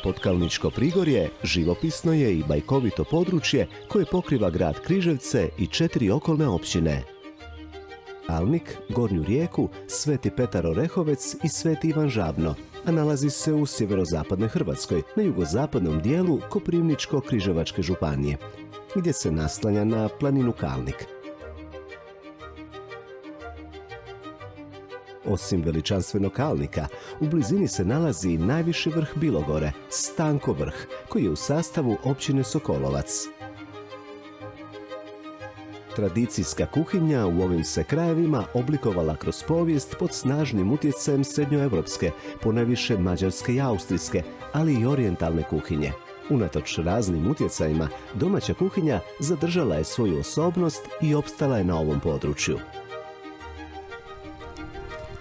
Podkalničko Prigorje živopisno je i bajkovito područje koje pokriva grad Križevce i 4 okolne općine. Kalnik, Gornju Rijeku, Sveti Petar Orehovec i Sveti Ivan Žabno, a nalazi se u sjeverozapadnoj Hrvatskoj, na jugozapadnom dijelu Koprivničko-križevačke županije, gdje se naslanja na planinu Kalnik. Osim veličanstvenog Kalnika, u blizini se nalazi najviši vrh Bilogore, Stanko vrh, koji je u sastavu općine Sokolovac. Tradicijska kuhinja u ovim se krajevima oblikovala kroz povijest pod snažnim utjecajem srednjoevropske, ponajviše mađarske i austrijske, ali i orijentalne kuhinje. Unatoč raznim utjecajima, domaća kuhinja zadržala je svoju osobnost i opstala je na ovom području.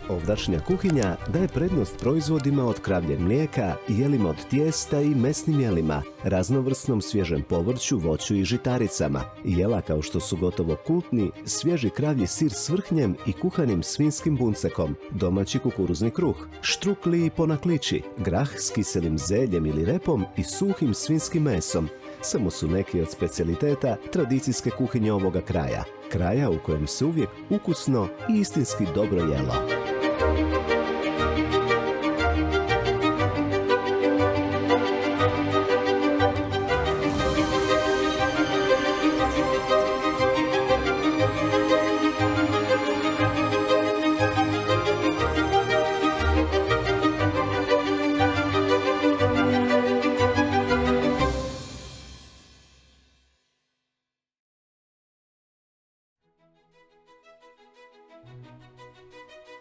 Ovdašnja kuhinja daje prednost proizvodima od kravljeg mlijeka, jelima od tijesta i mesnim jelima, raznovrsnom svježem povrću, voću i žitaricama. Jela kao što su gotovo kultni, svježi kravlji sir s vrhnjem i kuhanim svinjskim buncekom, domaći kukuruzni kruh, štrukli i ponaklići, grah s kiselim zeljem ili repom i suhim svinjskim mesom. Samo su neki od specijaliteta tradicijske kuhinje ovoga kraja. Kraja u kojem se uvijek ukusno i istinski dobro jelo.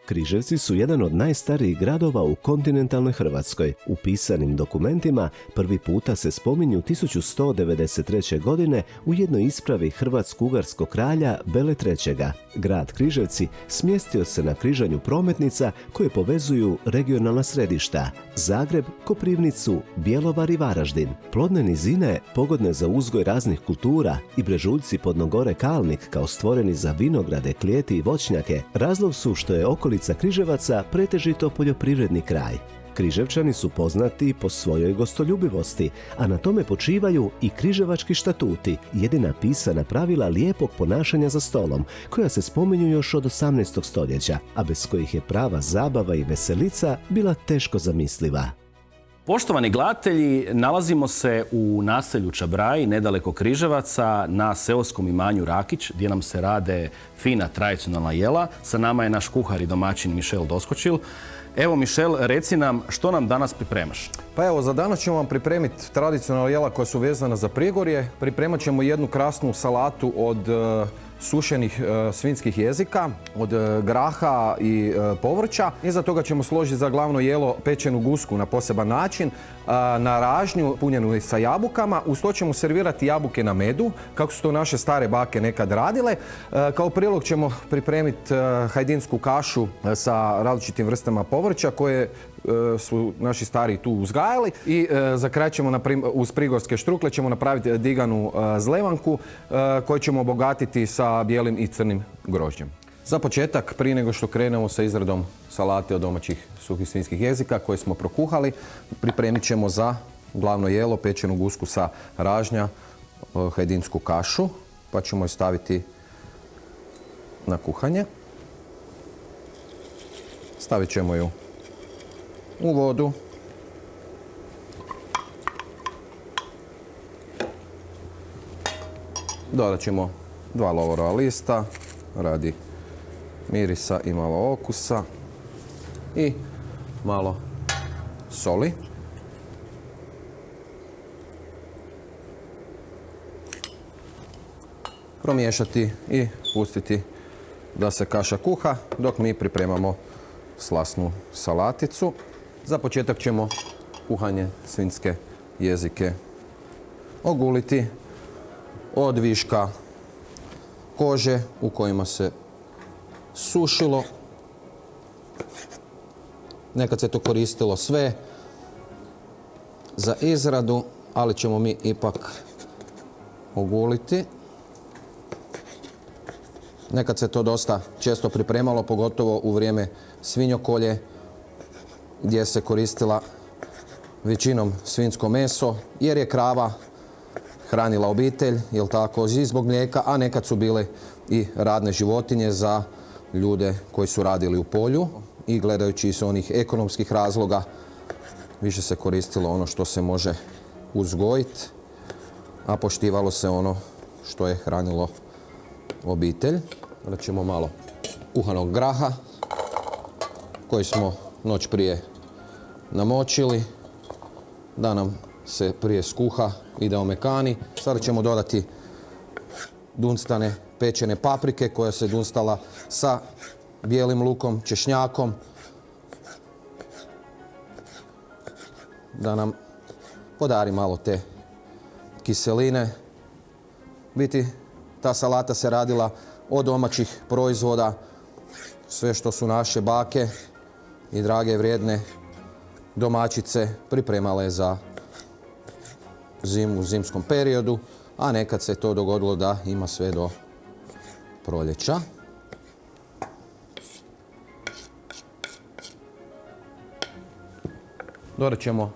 Križevci su jedan od najstarijih gradova u kontinentalnoj Hrvatskoj. U pisanim dokumentima prvi puta se spominju 1193. godine u jednoj ispravi hrvatsko-ugarskog kralja Bele III. Grad Križevci smjestio se na križanju prometnica koje povezuju regionalna središta Zagreb, Koprivnicu, Bjelovar i Varaždin. Plodne nizine, pogodne za uzgoj raznih kultura i brežuljci Podnogore Kalnik kao stvoreni za vinograde, klijeti i voćnjake, razlog su što je okolica Križevaca pretežito poljoprivredni kraj. Križevčani su poznati po svojoj gostoljubivosti, a na tome počivaju i križevački štatuti, jedina pisana pravila lijepog ponašanja za stolom, koja se spominju još od 18. stoljeća, a bez kojih je prava zabava i veselica bila teško zamisliva. Poštovani gledatelji, nalazimo se u naselju Čabraji, nedaleko Križevaca, na seoskom imanju Rakić, gdje nam se rade fina tradicionalna jela. Sa nama je naš kuhar i domaćin Mišel Doskočil. Evo, Mišel, reci nam što nam danas pripremaš? Pa evo, za danas ćemo vam pripremiti tradicionalna jela koja su vezana za Prigorje. Pripremat ćemo jednu krasnu salatu od sušenih svinjskih jezika, od graha i povrća. Iza toga ćemo složiti za glavno jelo pečenu gusku na poseban način, na ražnju punjenu sa jabukama. Uz to ćemo servirati jabuke na medu, kako su to naše stare bake nekad radile. Kao prilog ćemo pripremiti hajdinsku kašu sa različitim vrstama povrća koje su naši stari tu uzgajali. I za kraj ćemo uz prigorske štrukle ćemo napraviti diganu zlevanku koju ćemo obogatiti sa bijelim i crnim grožđem. Za početak, prije nego što krenemo sa izradom salate od domaćih suhih svinjskih jezika koje smo prokuhali, pripremit ćemo za glavno jelo pečenu gusku sa ražnja, hajdinsku kašu, pa ćemo je staviti na kuhanje. Stavit ćemo ju u vodu. Dodat ćemo 2 lovorova lista radi mirisa i malo okusa i malo soli. Promiješati i pustiti da se kaša kuha dok mi pripremamo slasnu salaticu. Za početak ćemo kuhanje svinjske jezike oguliti od viška kože u kojima se sušilo. Nekad se to koristilo sve za izradu, ali ćemo mi ipak oguliti. Nekad se to dosta često pripremalo, pogotovo u vrijeme svinjokolje, gdje se koristila većinom svinjsko meso, jer je krava hranila obitelj, jel tako, i zbog mlijeka, a nekad su bile i radne životinje za ljude koji su radili u polju i gledajući iz onih ekonomskih razloga više se koristilo ono što se može uzgojiti, a poštivalo se ono što je hranilo obitelj. Onda ćemo malo kuhanog graha koji smo noć prije namočili da nam se prije skuha i da omekani. Sada ćemo dodati dunstane pečene paprike koja se dunstala sa bijelim lukom, češnjakom, da nam podari malo te kiseline. Biti ta salata se radila od domaćih proizvoda, sve što su naše bake i drage vrijedne domaćice pripremale za zimu u zimskom periodu, a nekad se to dogodilo da ima sve do proljeća. Dodat ćemo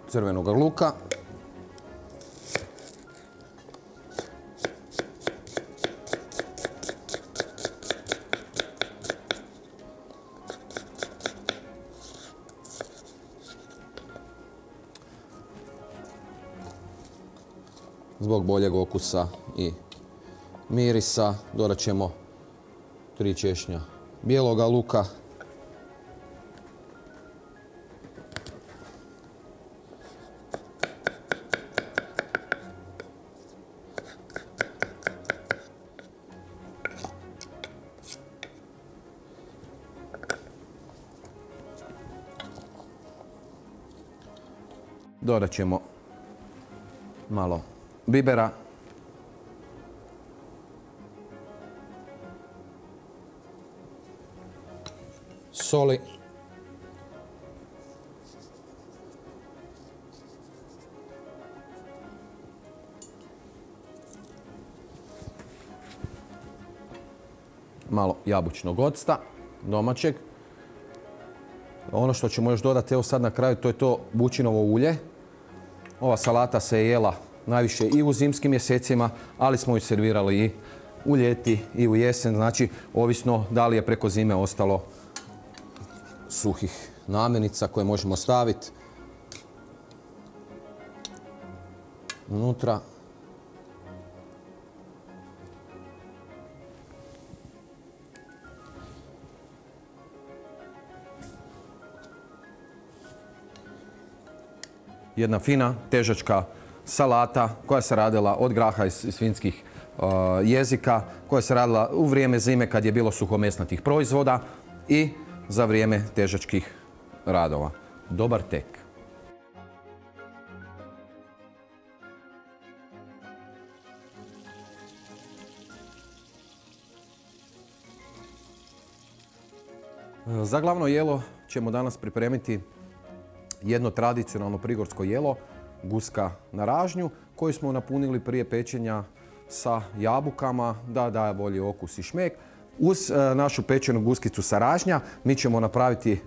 crvenog luka. Zbog boljeg okusa i mirisa dodat ćemo 3 češnja bijeloga luka. Dodat ćemo malo bibera. Soli. Malo jabučnog octa, domaćeg. Ono što ćemo još dodati, evo sad na kraju, to je to bućinovo ulje. Ova salata se je jela najviše i u zimskim mjesecima, ali smo ju servirali i u ljeti i u jesen. Znači, ovisno da li je preko zime ostalo suhih namirnica koje možemo staviti unutra. Jedna fina, težačka salata koja se radila od graha iz svinjskih jezika, koja se radila u vrijeme zime kad je bilo suhomesnatih proizvoda i za vrijeme težačkih radova. Dobar tek. Za glavno jelo ćemo danas pripremiti jedno tradicionalno prigorsko jelo, guska na ražnju, koju smo napunili prije pečenja sa jabukama da daje bolji okus i šmek. Uz našu pečenu guskicu sa ražnja mi ćemo napraviti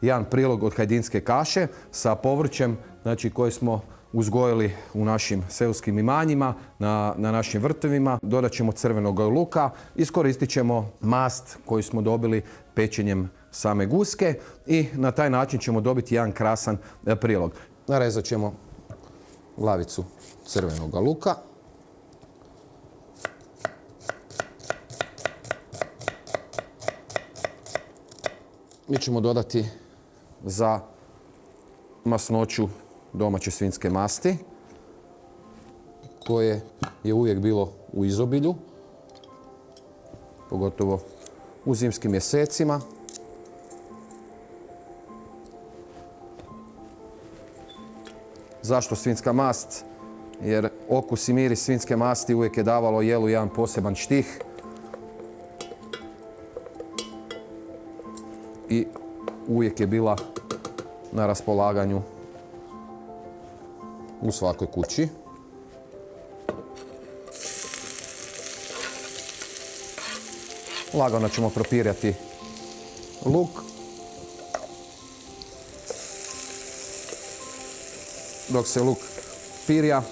jedan prilog od hajdinske kaše sa povrćem, znači koje smo uzgojili u našim seoskim imanjima, na našim vrtovima. Dodat ćemo crvenog luka, iskoristit ćemo mast koju smo dobili pečenjem same guske i na taj način ćemo dobiti jedan krasan prilog. Narezat ćemo glavicu crvenog luka. Mi ćemo dodati za masnoću domaće svinjske masti, koje je uvijek bilo u izobilju, pogotovo u zimskim mjesecima. Zašto svinjska mast? Jer okus i miris svinjske masti uvijek je davalo jelu jedan poseban štih. I uvijek je bila na raspolaganju u svakoj kući. Lagano ćemo propirati luk. dok se luk pirja.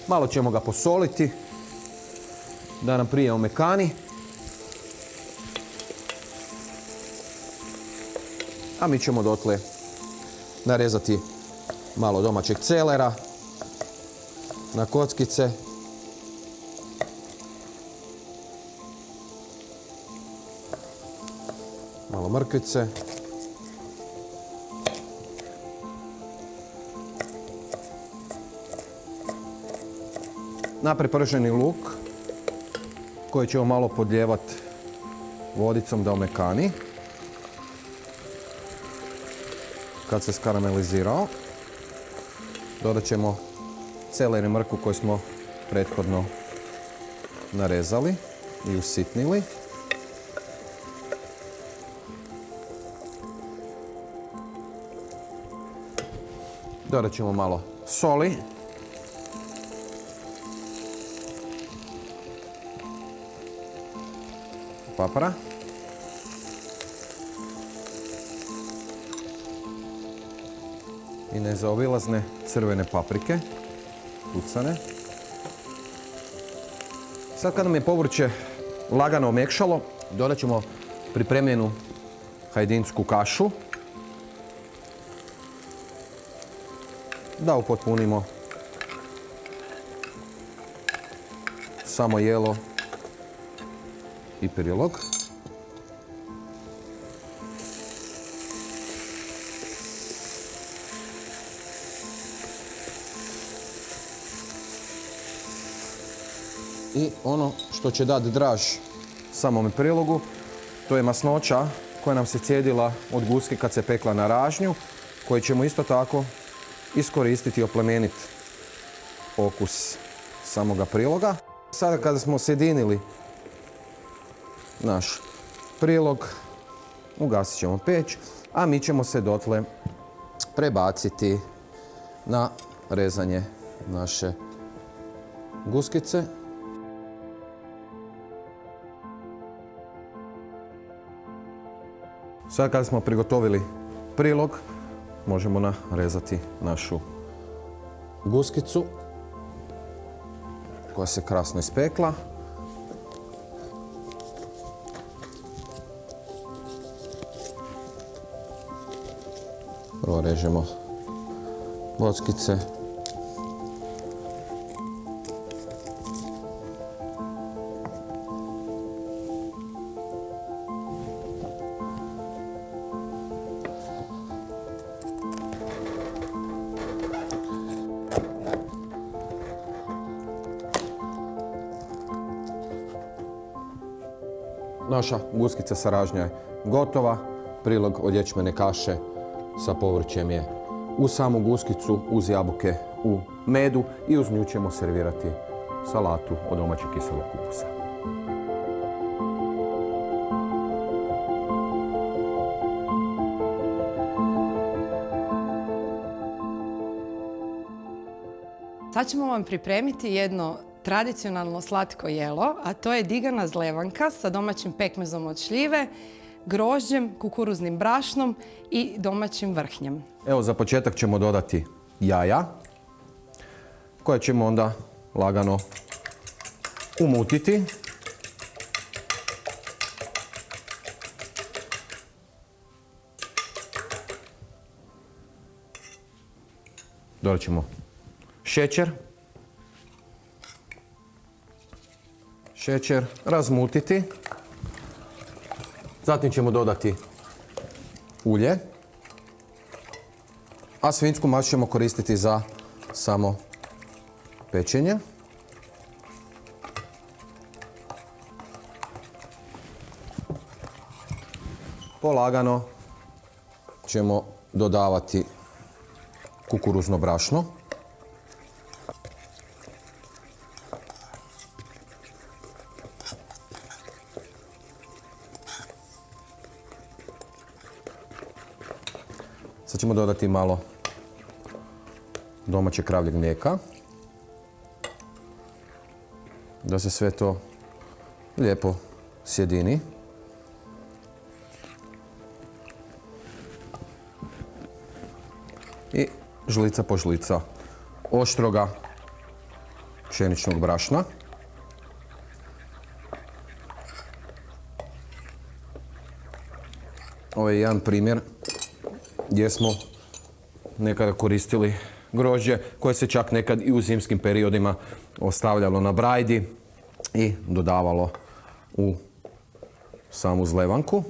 Malo ćemo ga posoliti da nam prije omekani. A mi ćemo dotle narezati malo domaćeg celera na kockice. Malo mrkvice. Na preprženi luk koji ćemo malo podlijevati vodicom da omekani. Kad se skaramelizirao, dodat ćemo celer i mrkvu koju smo prethodno narezali i usitnili. Dodat ćemo malo soli. Papra. I nezaobilazne crvene paprike, kucane. Sad kad nam je povrće lagano omekšalo, dodat ćemo pripremljenu hajdinsku kašu. Da upotpunimo samo jelo i prilog. I ono što će dati draž samome prilogu, to je masnoća koja nam se cijedila od guske kad se pekla na ražnju, koju ćemo isto tako iskoristiti i oplemeniti okus samoga priloga. Sada kada smo sjedinili naš prilog, ugasit ćemo peć, a mi ćemo se dotle prebaciti na rezanje naše guskice. Sad kada smo prigotovili prilog, možemo narezati našu guskicu koja se krasno ispekla. Prvo režemo bockice. Naša guskica sa ražnja je gotova. Prilog od ječmene kaše sa povrćem je u samu guskicu, uz jabuke u medu i uz nju ćemo servirati salatu od domaćeg kiselog kupusa. Sad ćemo vam pripremiti jedno tradicionalno slatko jelo, a to je digana zlevanka sa domaćim pekmezom od šljive, grožđem, kukuruznim brašnom i domaćim vrhnjem. Evo, za početak ćemo dodati jaja koje ćemo onda lagano umutiti. Dodat ćemo šećer. Šećer razmutiti. Zatim ćemo dodati ulje. A svinjsku mast ćemo koristiti za samo pečenje. Polagano ćemo dodavati kukuruzno brašno. Sad ćemo dodati malo domaćeg kravljeg mlijeka. Da se sve to lijepo sjedini. I žlica po žlica oštroga pšeničnog brašna. Ovo je jedan primjer gdje smo nekada koristili grožđe koje se čak nekad i u zimskim periodima ostavljalo na brajdi i dodavalo u samu zlevanku.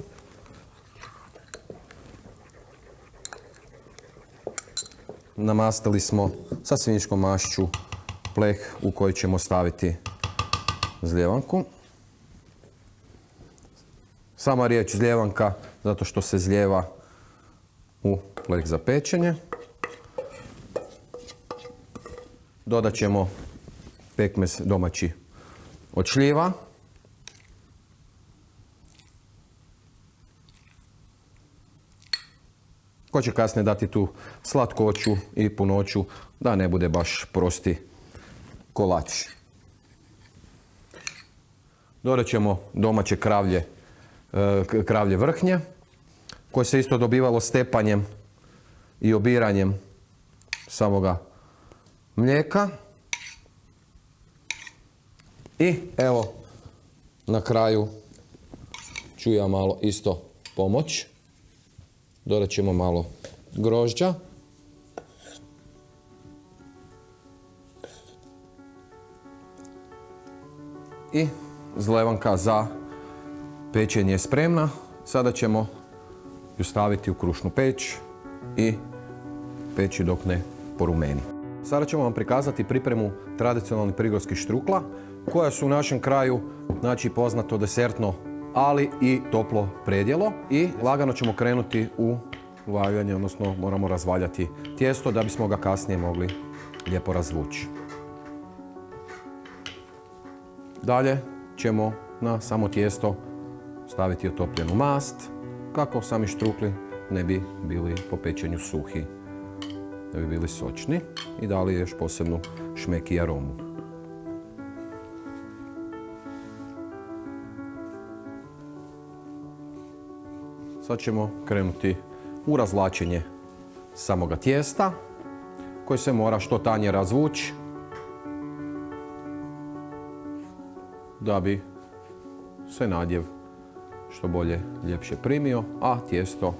Namastili smo sa svinjskom mašću pleh u koji ćemo staviti zljevanku. Sama riječ zljevanka zato što se zljeva u pleh za pečenje. Dodat ćemo pekmez domaći od šljiva. Ko će kasnije dati tu slatkoću i punoću da ne bude baš prosti kolač. Dodat ćemo domaće kravlje vrhnje koje se isto dobivalo stepanjem i obiranjem samoga mlijeka. I evo na kraju ću ja malo isto pomoć. Dodat ćemo malo grožđa. I zlevanka za pečenje je spremna. Sada ćemo ju staviti u krušnu peć i peći dok ne porumeni. Sada ćemo vam prikazati pripremu tradicionalnih prigorskih štrukla koja su u našem kraju poznato desertno, ali i toplo predjelo. I lagano ćemo krenuti u valjanje, odnosno moramo razvaljati tijesto da bismo ga kasnije mogli lijepo razvući. Dalje ćemo na samo tijesto staviti otopljenu mast kako sami štrukli ne bi bili po pečenju suhi, da bi bili sočni i dali još posebnu šmek i aromu. Sad ćemo krenuti u razvlačenje samoga tijesta koje se mora što tanje razvući da bi se nadjev što bolje, ljepše primio, a tijesto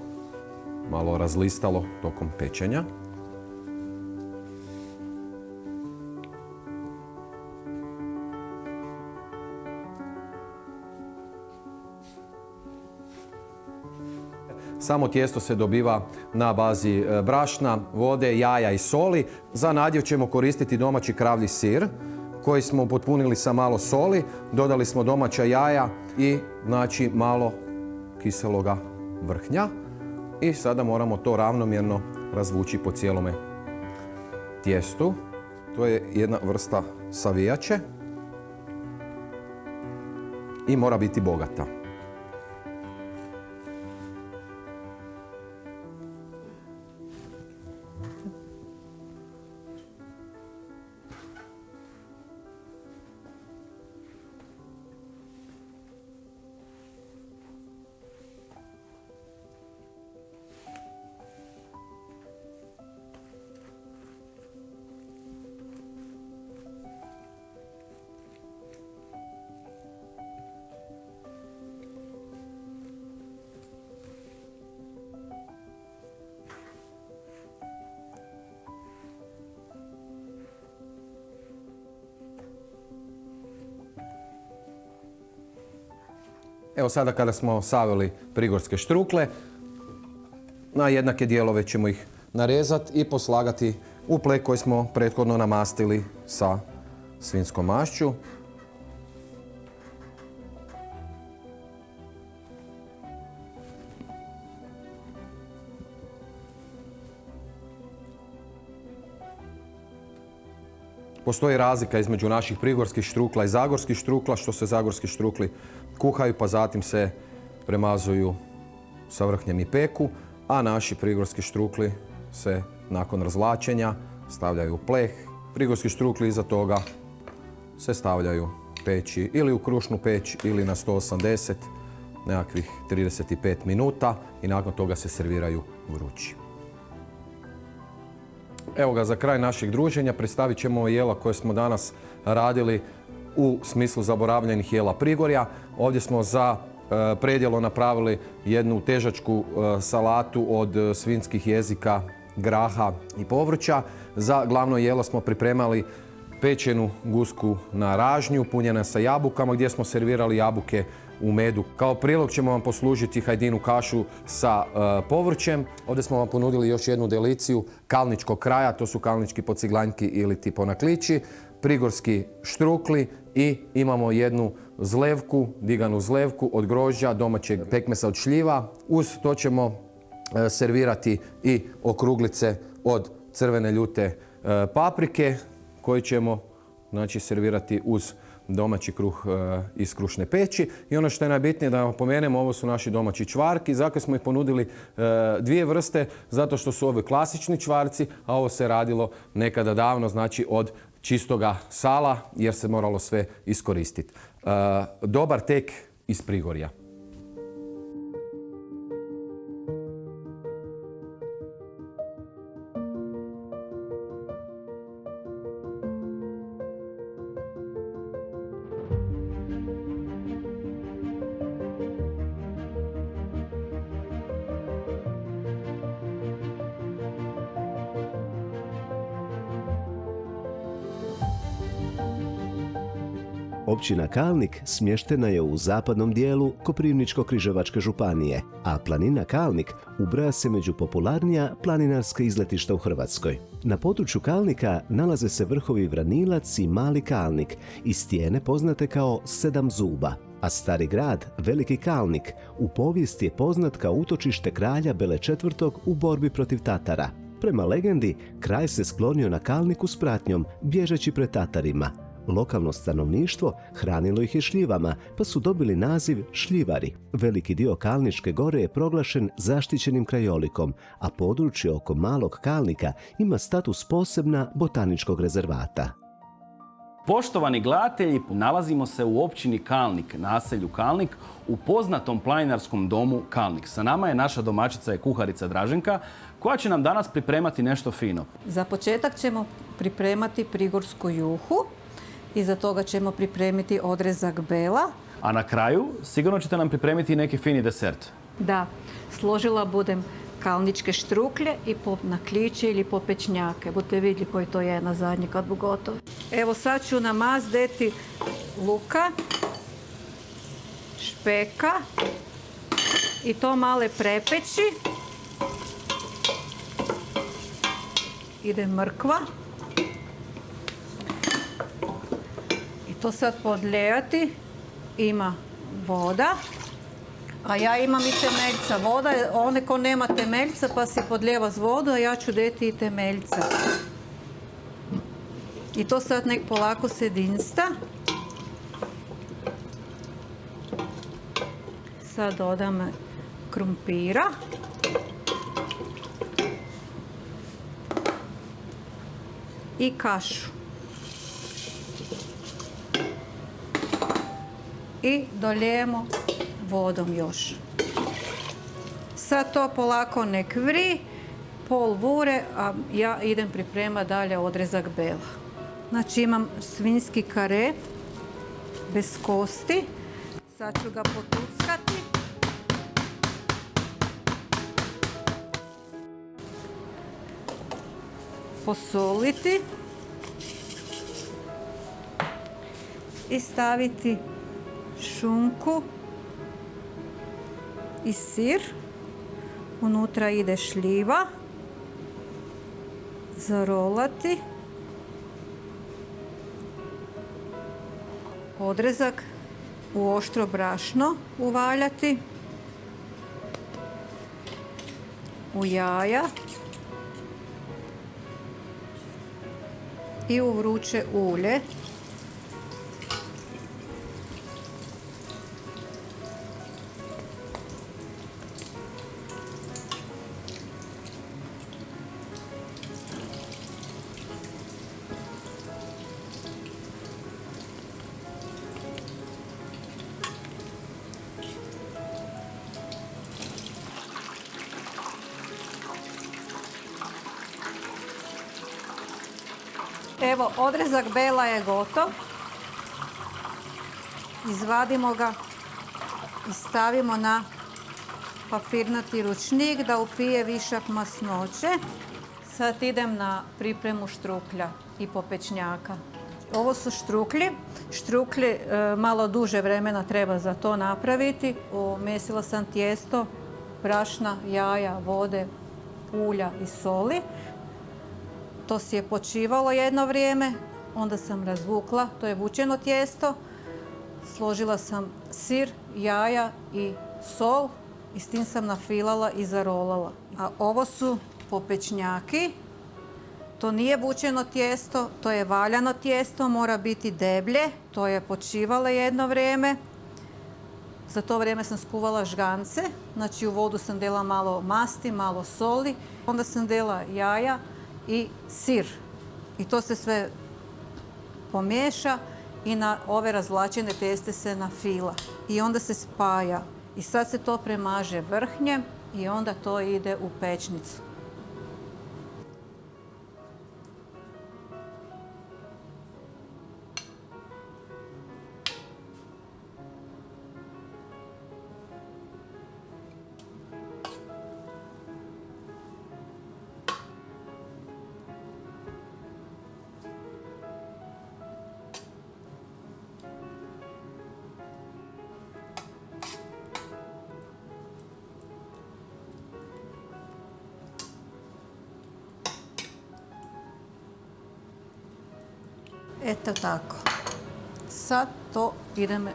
malo razlistalo tokom pečenja. Samo tijesto se dobiva na bazi brašna, vode, jaja i soli. Za nadjev ćemo koristiti domaći kravlji sir koji smo potpunili sa malo soli. Dodali smo domaća jaja i malo kiseloga vrhnja. I sada moramo to ravnomjerno razvući po cijelome tijestu. To je jedna vrsta savijače i mora biti bogata. Evo sada kada smo savili prigorske štrukle, na jednake dijelove ćemo ih narezati i poslagati u pleh koji smo prethodno namastili sa svinjskom mašću. Postoji razlika između naših prigorskih štrukla i zagorskih štrukla, što se zagorski štrukli kuhaju pa zatim se premazuju sa vrhnjem i peku, a naši prigorski štrukli se nakon razvlačenja stavljaju u pleh. Prigorski štrukli iza toga se stavljaju peći ili u krušnu peć ili na 180, nekakvih 35 minuta i nakon toga se serviraju vrući. Evo ga, za kraj našeg druženja predstavit ćemo jela koje smo danas radili u smislu zaboravljenih jela Prigorja. Ovdje smo za predjelo napravili jednu težačku salatu od svinjskih jezika, graha i povrća. Za glavno jelo smo pripremali pečenu gusku na ražnju, punjena sa jabukama, gdje smo servirali jabuke u medu. Kao prilog ćemo vam poslužiti hajdinu kašu sa povrćem. Ovdje smo vam ponudili još jednu deliciju kalničkog kraja, to su kalnički pociglanjki ili ti ponaklići, prigorski štrukli i imamo jednu zlevku, diganu zlevku od grožđa, domaćeg pekmesa od šljiva. Uz to ćemo servirati i okruglice od crvene ljute paprike koje ćemo servirati uz domaći kruh iz krušne peći. I ono što je najbitnije da vam pomenemo, ovo su naši domaći čvarki. Zakaj smo ih ponudili dvije vrste? Zato što su ovi klasični čvarci, a ovo se radilo nekada davno, znači od čistoga sala, jer se moralo sve iskoristiti. Dobar tek iz Prigorja. Općina Kalnik smještena je u zapadnom dijelu Koprivničko-križevačke županije, a planina Kalnik ubraja se među popularnija planinarska izletišta u Hrvatskoj. Na području Kalnika nalaze se vrhovi Vranilac i Mali Kalnik i stijene poznate kao Sedam zuba, a stari grad, Veliki Kalnik, u povijesti je poznat kao utočište kralja Bele IV. U borbi protiv Tatara. Prema legendi, kralj se sklonio na Kalniku s pratnjom, bježeći pred Tatarima. Lokalno stanovništvo hranilo ih je šljivama, pa su dobili naziv šljivari. Veliki dio Kalničke gore je proglašen zaštićenim krajolikom, a područje oko Malog Kalnika ima status posebna botaničkog rezervata. Poštovani gledatelji, nalazimo se u općini Kalnik, naselju Kalnik, u poznatom planinarskom domu Kalnik. Sa nama je naša domaćica i kuharica Draženka, koja će nam danas pripremati nešto fino. Za početak ćemo pripremati prigorsku juhu. Iza toga ćemo pripremiti odrezak bela. A na kraju sigurno ćete nam pripremiti neki fini desert. Da, složila budem kalničke štruklje i popnakliće ili popečnjake. Budete vidjeli koji to je na zadnji kad bu gotovo. Evo sad ću namazdeti luka, špeka i to male prepeći. Ide mrkva. To sad podlijevati, ima voda, a ja imam i temeljca. Voda je one ko nema temeljca pa si podlijeva s vodu, a ja ću deti i temeljca. I to sad nek polako se dinsta. Sad dodam krumpira. I kašu. I dolijemo vodom još. Sad to polako nek vri, pol vure, a ja idem pripremati dalje odrezak bela. Znači imam svinjski kare bez kosti. Sad ću ga potuckati. Posoliti. I staviti šunku i sir. Unutra ide šljiva. Zarolati. Odrezak u oštro brašno uvaljati. U jaja. I u vruće ulje. Evo, odrezak bela je gotov. Izvadimo ga i stavimo na papirnati ručnik da upije višak masnoće. Sad idem na pripremu štruklja i popečnjaka. Ovo su štruklji. Štruklji malo duže vremena treba za to napraviti. Umesila sam tijesto, brašna, jaja, vode, ulja i soli. To si je počivalo jedno vrijeme, onda sam razvukla, to je vučeno tijesto. Složila sam sir, jaja i sol i s tim sam nafilala i zarolala. A ovo su popečnjaki. To nije vučeno tijesto, to je valjano tijesto, mora biti deblje. To je počivalo jedno vrijeme. Za to vrijeme sam skuvala žgance, znači u vodu sam dela malo masti, malo soli. Onda sam dela jaja i sir. I to se sve pomiješa i na ove razvlačene teste se nafila. I onda se spaja. I sad se to premaže vrhnjem i onda to ide u pečnicu. Eto tako. Sad to idemo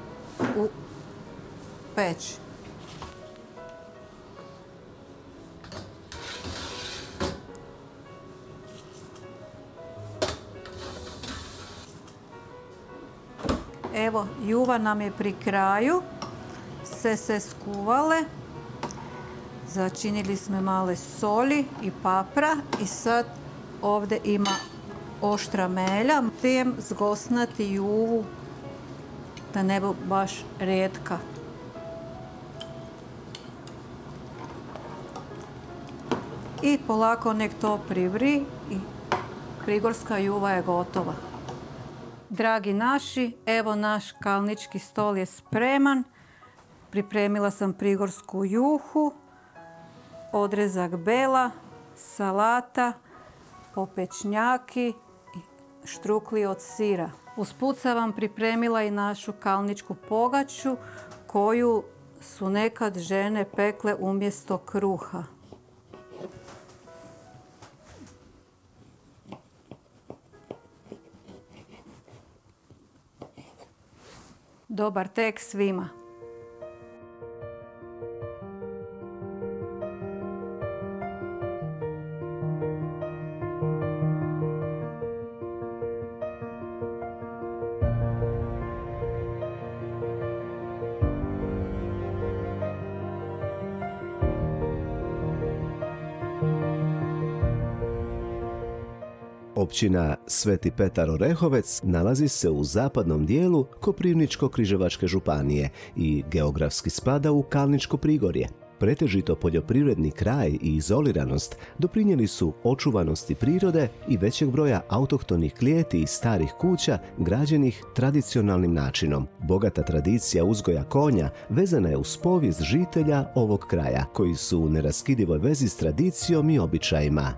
u peć. Evo, juva nam je pri kraju. Sve se skuvale. Začinili smo male soli i papra i sad ovdje ima oštra melja. Trijem zgosnati juvu da ne bu baš rijetka. I polako nek to privri i prigorska juva je gotova. Dragi naši, evo naš kalnički stol je spreman. Pripremila sam prigorsku juhu, odrezak bela, salata, popečnjaki i štrukli od sira. Usput sam vam pripremila i našu kalničku pogaču koju su nekad žene pekle umjesto kruha. Dobar tek svima! Općina Sveti Petar Orehovec nalazi se u zapadnom dijelu Koprivničko-križevačke županije i geografski spada u Kalničko Prigorje. Pretežito poljoprivredni kraj i izoliranost doprinijeli su očuvanosti prirode i većeg broja autohtonih klijeti i starih kuća građenih tradicionalnim načinom. Bogata tradicija uzgoja konja vezana je uz povijest žitelja ovog kraja, koji su u neraskidivoj vezi s tradicijom i običajima.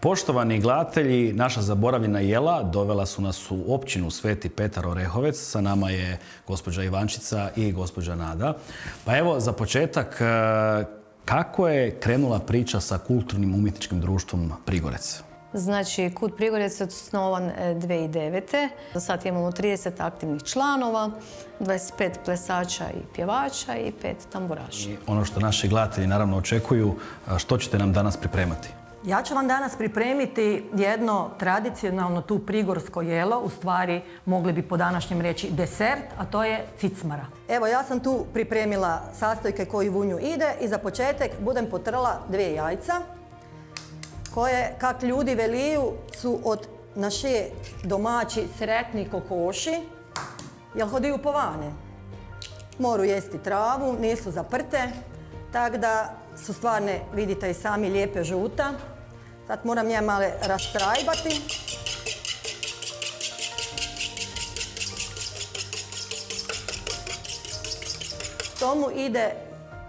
Poštovani gledatelji, naša zaboravljena jela dovela su nas u općinu Sveti Petar Orehovec. Sa nama je gospođa Ivančica i gospođa Nada. Pa evo, za početak, kako je krenula priča sa kulturnim umjetničkim društvom Prigorec? Znači, KUD Prigorec je osnovan 2009. Za sad imamo 30 aktivnih članova, 25 plesača i pjevača i 5 tamburaša. I ono što naši gledatelji naravno očekuju, što ćete nam danas pripremati? Ja ću vam danas pripremiti jedno tradicionalno tu prigorsko jelo, u stvari mogli bi po današnjem reći desert, a to je cicmara. Evo, ja sam tu pripremila sastojke koji u nju ide i za početak budem potrla 2 jajca koje, kak ljudi veliju, su od naše domaći sretni kokoši. Jel hodiju po vane. Moru jesti travu, nisu zaprte, tako da su stvarne, vidite i sami, lijepe žuta. Sad moram nje malo rastrajbati. Tomu ide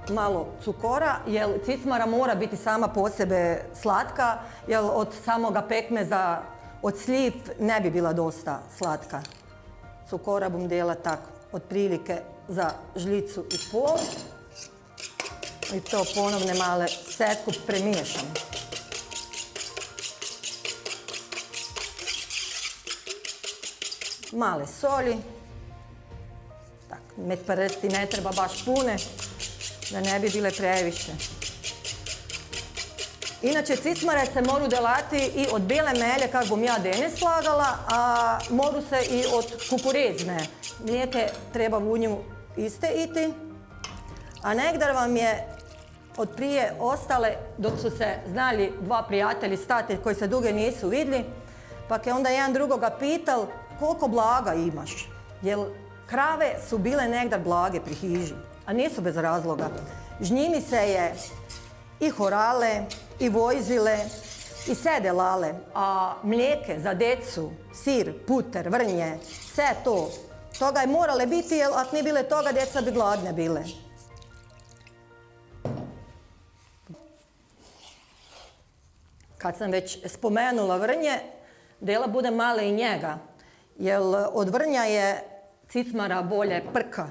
malo cukora, jer cicmara mora biti sama po sebe slatka, jer od samoga pekmeza, od sljiv ne bi bila dosta slatka. Cukora bom dela tako, otprilike za žlicu i pol. I to ponovne male sve skup premiješam. Male soli. Tak, med prsti ne treba baš pune, da ne bi bile previše. Inače, cicmare se moru delati i od bele melje, kako bom ja danes slagala, a moru se i od kukurezne. Mlijeke treba v nju iste iti. A nekdar vam je od prije ostale, dok su se znali dva prijatelji stati koji se dugo nisu vidjeli, pa je onda jedan drugoga pital koliko blaga imaš. Jer krave su bile nekdar blage pri hiži, a nisu bez razloga. Žnjimi se je i horale, i vojzile, i sedelale, a mlijeke za decu, sir, puter, vrnje, sve to. Toga je morale biti, jer ako nije bile toga, djeca bi gladne bile. Kad sam već spomenula vrnje, dela bude male i njega, jer od vrnja je cicmara bolje prka.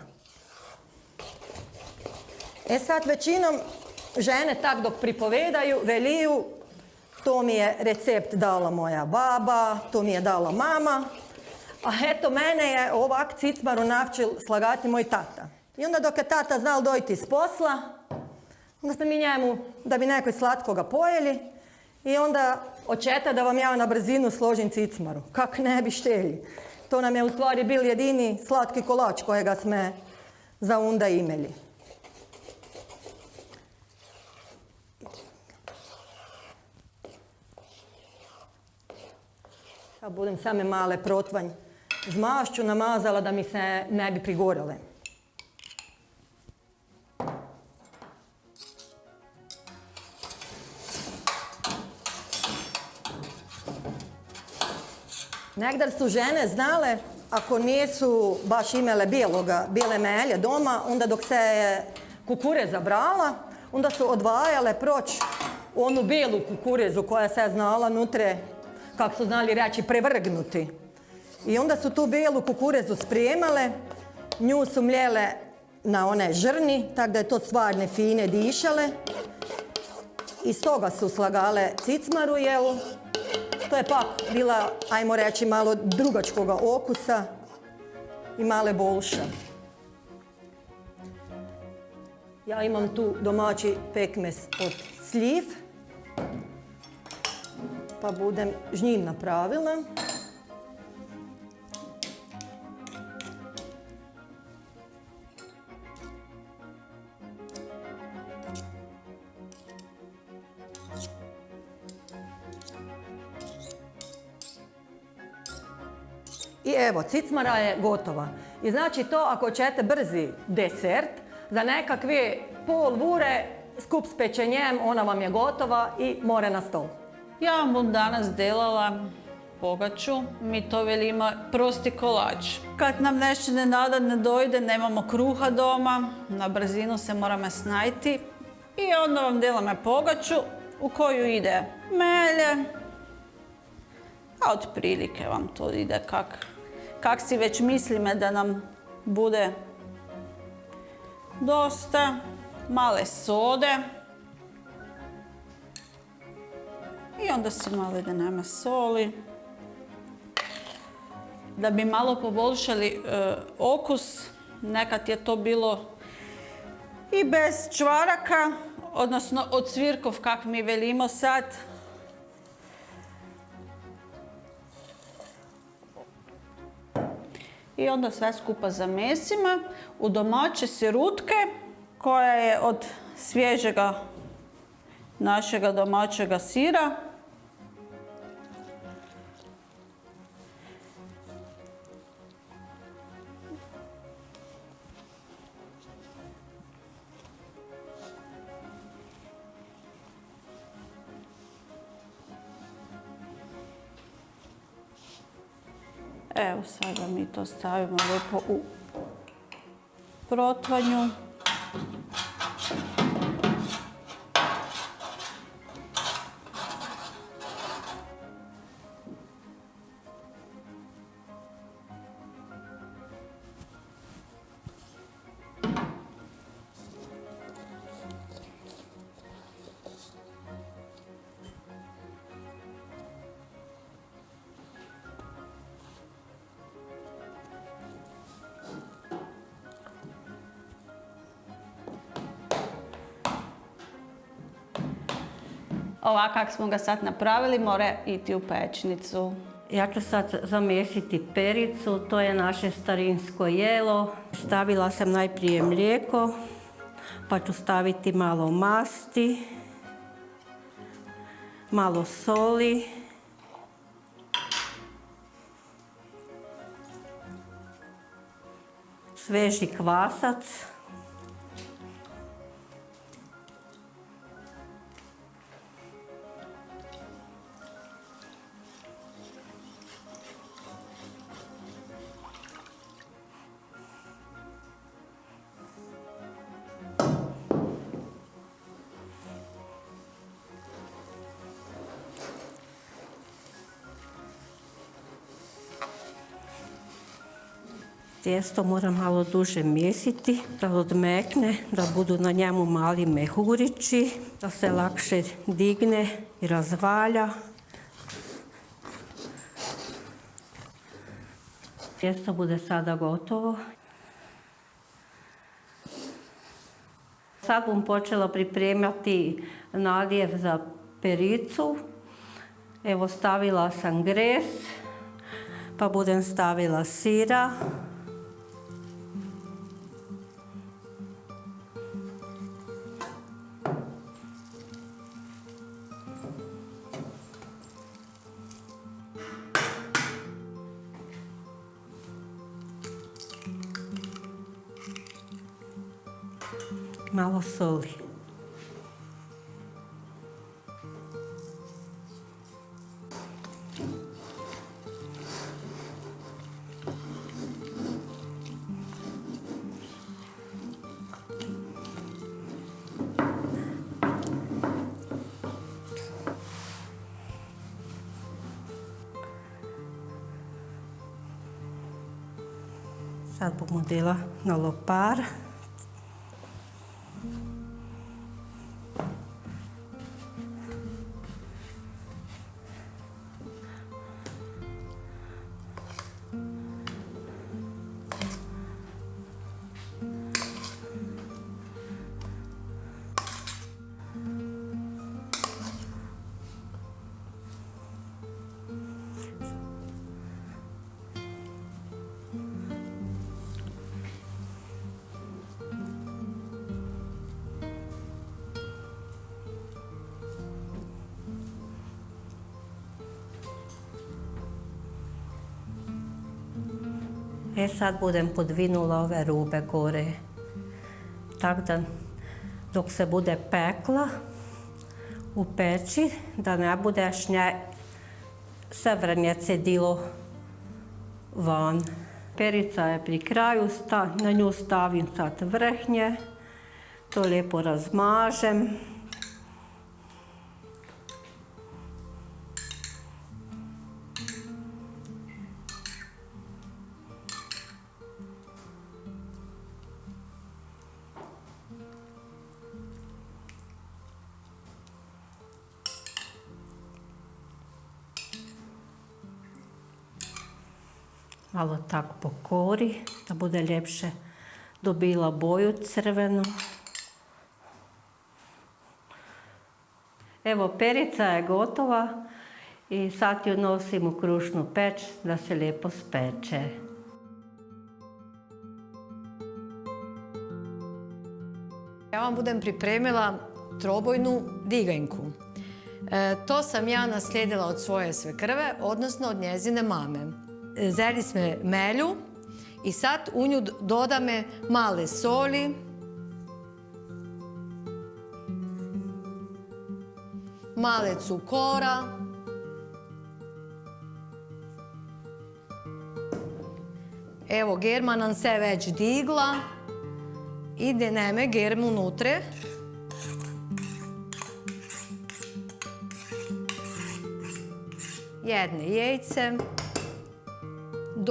E sad većinom žene tak dok pripovedaju, veliju, to mi je recept dala moja baba, to mi je dala mama, a eto mene je ovak cicmaru navčil slagati moj tata. I onda dok je tata znal dojti iz posla, onda smo mi njemu, da bi nekoj slatkoga pojeli, i onda očeta da vam ja na brzinu složim cicmaru. Kak ne bi štelji. To nam je u stvari bil jedini slatki kolač kojega sme za onda imeli. Ja budem same male protvanj z mašću namazala da mi se ne bi prigorele. Nekdar su žene znale, ako nisu baš imele bijele melje doma, onda dok se je kukureza brala, onda su odvajale proć onu bijelu kukurezu koja se je znala nutre, kako su znali reći, prevrgnuti. I onda su tu bijelu kukurezu spremale, nju su mljele na one žrni, tako da je to stvarne fine dišale. I s toga su slagale cicmaru, jel? To je pak bila, ajmo reći, malo drugačkoga okusa i male bolša. Ja imam tu domaći pekmez od sljiv, pa budem žnjim napravila. I evo, cicmara je gotova. I znači to, ako ćete brzi desert, za nekakve pol vure skup s pečenjem, ona vam je gotova i more na stol. Ja vam bom danas delala pogaču, mi to velimo prosti kolač. Kad nam nešto nenadano dojde, nemamo kruha doma, na brzinu se moramo snajti i onda vam delamo pogaču u koju ide melje, a otprilike vam to ide kak si već mislime da nam bude dosta, male sode i onda si malo idemo soli. Da bi malo poboljšali okus, nekad je to bilo i bez čvaraka, odnosno od cvirkov, kak mi velimo sad. I onda sve skupa zamesimo u domaće sirutke koja je od svježega našega domaćega sira. Evo sada mi to stavimo lijepo u protvanju. Ovako kako smo ga sad napravili, mora iti u pečnicu. Ja ću sad zamjesiti pericu, to je naše starinsko jelo. Stavila sam najprije mlijeko, pa ću staviti malo masti, malo soli, sveži kvasac, tijesto moram malo duže mjesiti, da odmekne, da budu na njemu mali mehurići, da se lakše digne i razvalja. Tijesto bude sada gotovo. Sad bom počela pripremati nadjev za pericu. Evo stavila sam gres, pa budem stavila sira. Malo soli. Sad bomo dela na lopar. Sad budem podvinula ove rube gore. Tako da dok se bude pekla u peći, da ne bude se vrnje cedilo van. Perica je pri kraju, na nju stavim sad vrhnje, to lijepo razmažem. Malo tako pokori, da bude ljepše dobila boju crvenu. Evo, perica je gotova i sad ju nosim u krušnu peć da se lijepo speče. Ja vam budem pripremila trobojnu diganjku. To sam ja naslijedila od svoje svekrve, odnosno od njezine mame. Zeli smo melju i sad u nju dodame male soli, male cukora, Evo, germa nam se već digla. I deneme germu unutra. Jedne jajce.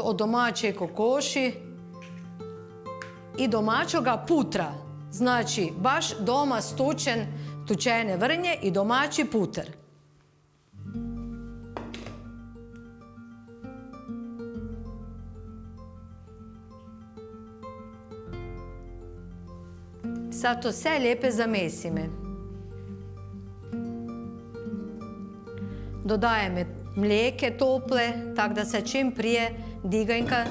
Od domaće kokoši. I domaćoga putra. Znači, baš doma tučene vrnje i domaći puter. Sad to sve lijepe zamesime. Dodajeme mlijeke tople, tako da se čim prije diganjka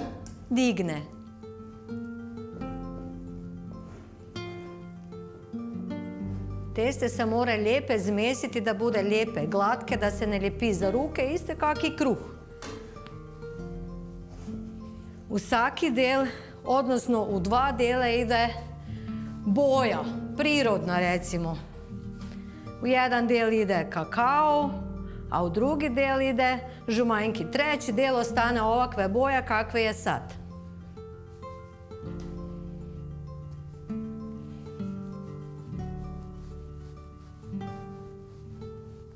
digne. Teste se mora lijepe zmesiti da bude lijepe, glatke, da se ne lijepi za ruke, isto kak i kruh. U svaki del, odnosno u 2 dela ide boja, prirodna recimo. U jedan del ide kakao, a u drugi del ide žumanjki. Treći del ostane ovakve boja kakve je sad.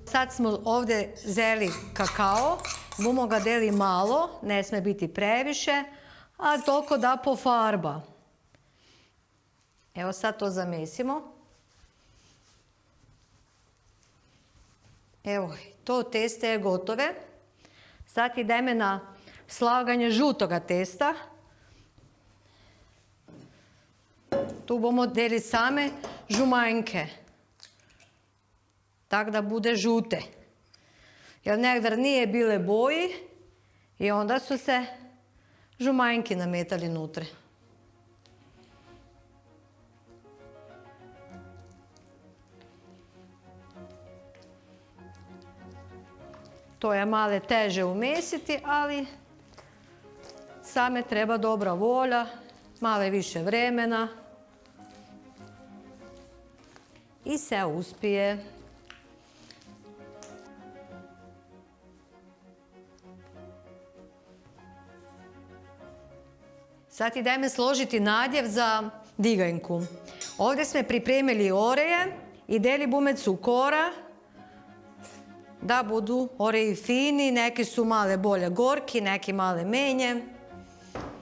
Sad smo ovdje zeli kakao, bomo ga deli malo, ne sme biti previše, a toliko da pofarba. Evo sad to zamesimo. Evo, to testo je gotove. Sad ideme na slaganje žutoga testa. Tu bomo deli same žumanjke. Tako da bude žute. Jer nekdar nije bile boji i onda su se žumanjki nametali nutre. To je malo teže umesiti, ali same treba dobra volja, malo više vremena i se uspije. Sad idemo složiti nadjev za diganjku. Ovdje smo pripremili oreje i deli bume cukora da budu oreji fini, neki su male bolje gorki, neki male menje.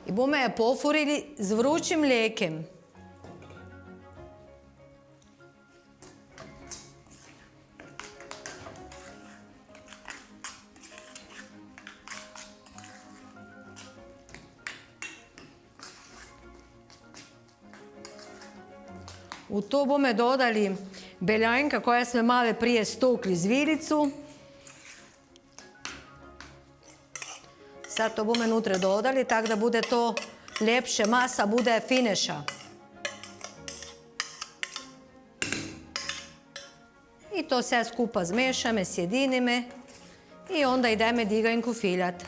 I bume je pofurili z vrućim mlijekem. U to bomo dodali beljanka koja smo malo prije stukli z vilicu. Sad to bomo unutra dodali, tako da bude to ljepše, masa bude fineša. I to sve skupa zmešame, sjedinime i onda idemo diganjku filjati.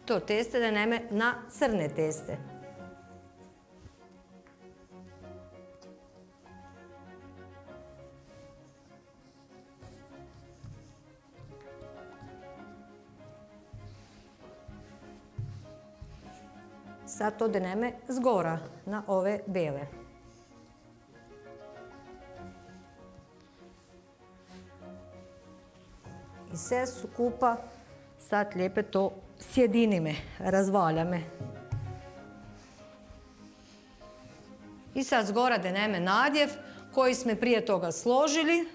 To teste da neme na crne teste. Sad to deneme zgora na ove bele. I sve skupa sad lijepe to sjedinime, razvaljame. I sad zgora deneme nadjev koji smo prije toga složili.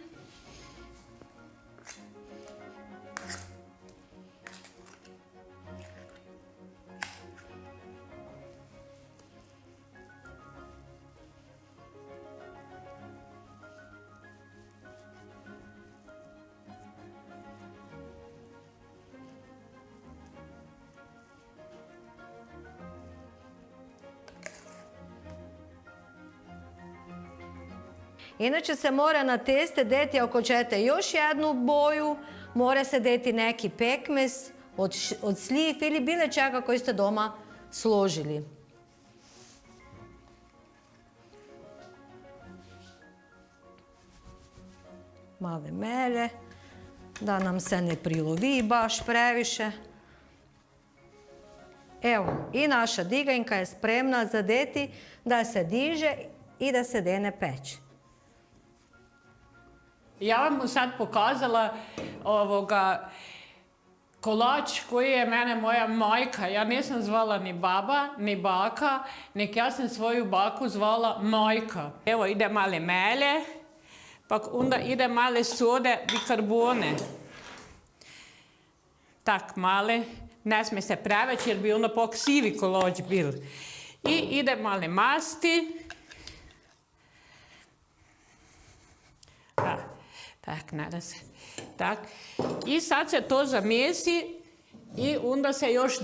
Inače se mora na teste deti, ako ćete još jednu boju, mora se deti neki pekmez od sljiv ili bilo čega koji ste doma složili. Male melje, da nam se ne prilovi baš previše. Evo, i naša diganjka je spremna za deti da se diže i da se dene peći. Ja vam sad pokazala kolač koji je mene moja majka. Ja nisam zvala ni baba, ni baka, nek ja sam svoju baku zvala majka. Evo ide male melje, pa onda ide male sode bikarbone. Tak male, ne smije se preveći jer bi onda pok sivi kolač bil. I ide male masti. Tak, nada se. Tak. I sad se to zamesi i onda se još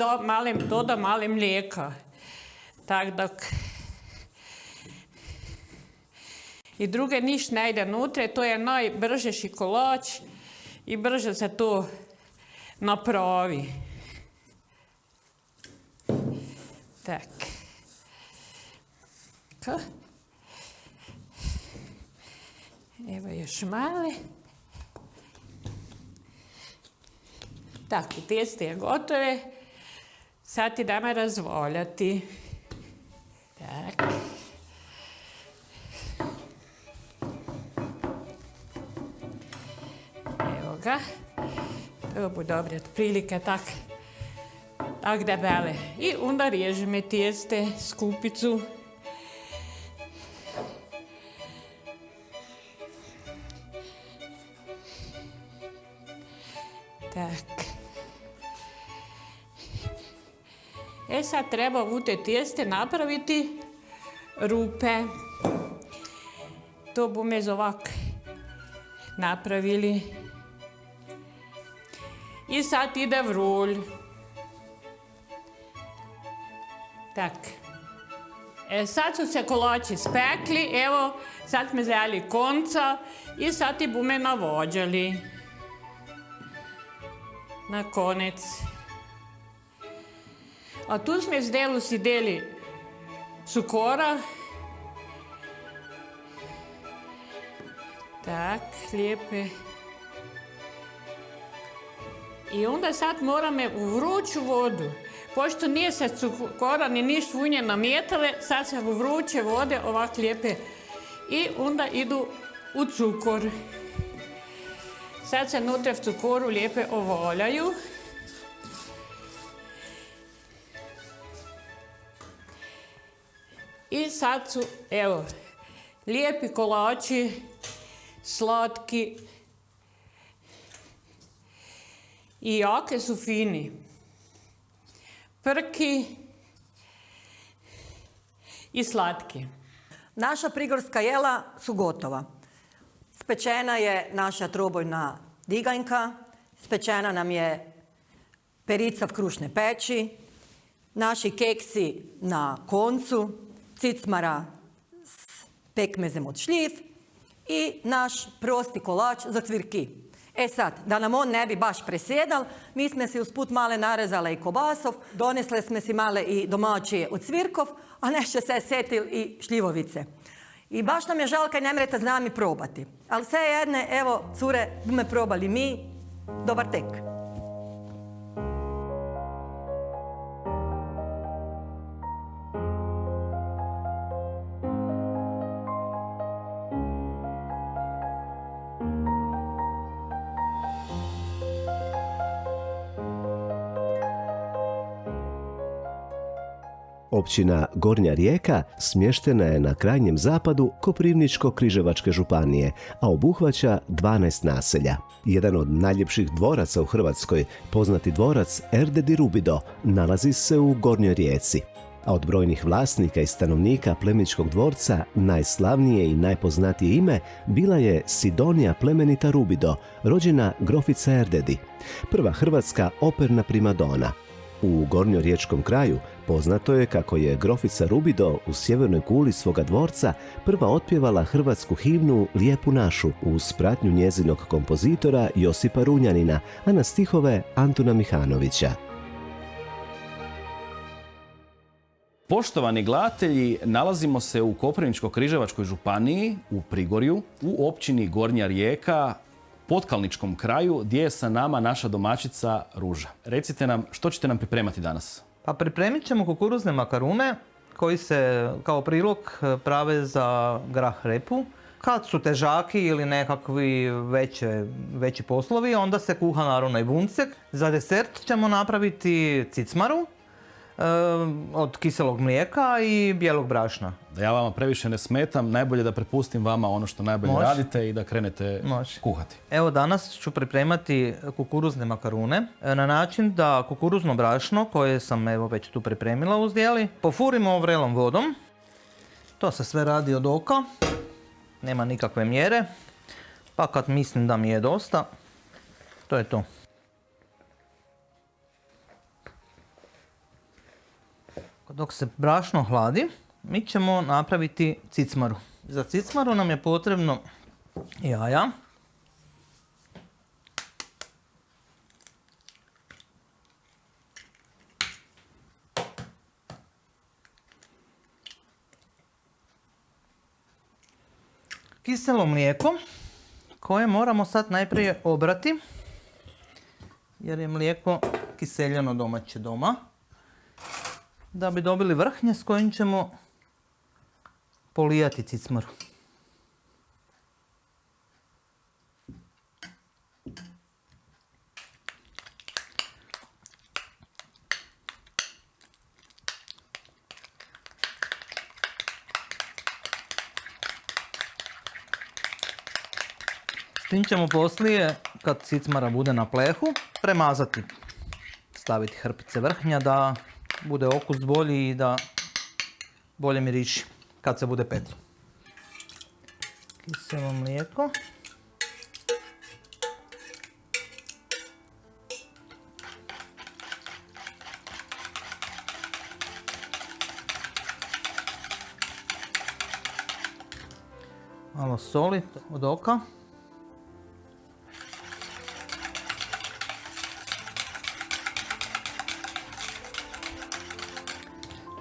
doda male mlijeka. Tak dok... I druge niš ne ide nutra, to je najbržeši kolač i brže se to napravi. Tak. Evo još male. Tako, teste je gotove. Sad idemo razvoljati. Tak. Evo ga. Ovo bu dobre otprilike tak debele. I onda režeme teste skupicu. Tak. Sad treba u te teste napraviti rupe. To bomo ovak napravili. I sad ide vrulj. Tak. Sad su se kolači spekli, evo, sad smo zjeli konca i sad ti bomo navođali. Na konec. A tu smo z delu si deli cukora. Tak, lijepe. I onda sad moramo u vruću vodu. Pošto nije se cukora ni niš vunje namijetale, sad se u vruće vode ovak lijepe. I onda idu u cukor. Sad se nutra v cukoru lijepe ovoljaju. I sad su, evo, lijepi kolači, slatki i jake su fini. Prki i slatki. Naša prigorska jela su gotova. Spečena je naša trobojna diganjka, spečena nam je perica v krušne peči, naši keksi na koncu, cicmara s pekmezem od šljiv i naš prosti kolač za cvirki. Sad, da nam on ne bi baš presjedal, mi smo si usput male narezale i kobasov, donesle smo si male i domaćije od cvirkov, a nešto se setil i šljivovice. I baš nam je žal kaj ne mrete z nami probati. Ali sve jedne, evo, cure, bomo probali mi. Dobar tek. Općina Gornja Rijeka smještena je na krajnjem zapadu Koprivničko-križevačke županije, a obuhvaća 12 naselja. Jedan od najljepših dvoraca u Hrvatskoj, poznati dvorac Erde di Rubido, nalazi se u Gornjoj Rijeci. A od brojnih vlasnika i stanovnika plemićkog dvorca najslavnije i najpoznatije ime bila je Sidonija plemenita Rubido, rođena grofica Erdedi, prva hrvatska operna primadona. U gornjoriječkom kraju Poznato je kako je grofica Rubido u sjevernoj kuli svoga dvorca prva otpjevala hrvatsku himnu Lijepu našu uz pratnju njezinog kompozitora Josipa Runjanina, a na stihove Antuna Mihanovića. Poštovani gledatelji, nalazimo se u Koprivničko-križevačkoj županiji, u Prigorju, u općini Gornja Rijeka, Potkalničkom kraju, gdje je sa nama naša domaćica Ruža. Recite nam, što ćete nam pripremati danas? Pa pripremit ćemo kukuruzne makarume koji se kao prilog prave za grah repu. Kad su težaki ili nekakvi veći poslovi, onda se kuha naravno i buncek. Za desert ćemo napraviti cicmaru od kiselog mlijeka i bijelog brašna. Da ja vama previše ne smetam, najbolje da prepustim vama ono što najbolje radite i da krenete kuhati. Evo danas ću pripremati kukuruzne makarune na način da kukuruzno brašno koje sam evo već tu pripremila uzdjeli pofurimo vrelom vodom. To se sve radi od oka, nema nikakve mjere, pa kad mislim da mi je dosta, to je to. Dok se brašno hladi, mi ćemo napraviti cicmaru. Za cicmaru nam je potrebno jaja, kiselo mlijeko koje moramo sad najprije obrati jer je mlijeko kiseljeno domaće doma, da bi dobili vrhnje s kojim ćemo polijati cicmaru. S tim ćemo poslije, kad cicmara bude na plehu, premazati. Staviti hrpice vrhnja da bude okus bolji i da bolje miriši kad se bude petlo. Kiselo mlijeko. Malo soli od oka.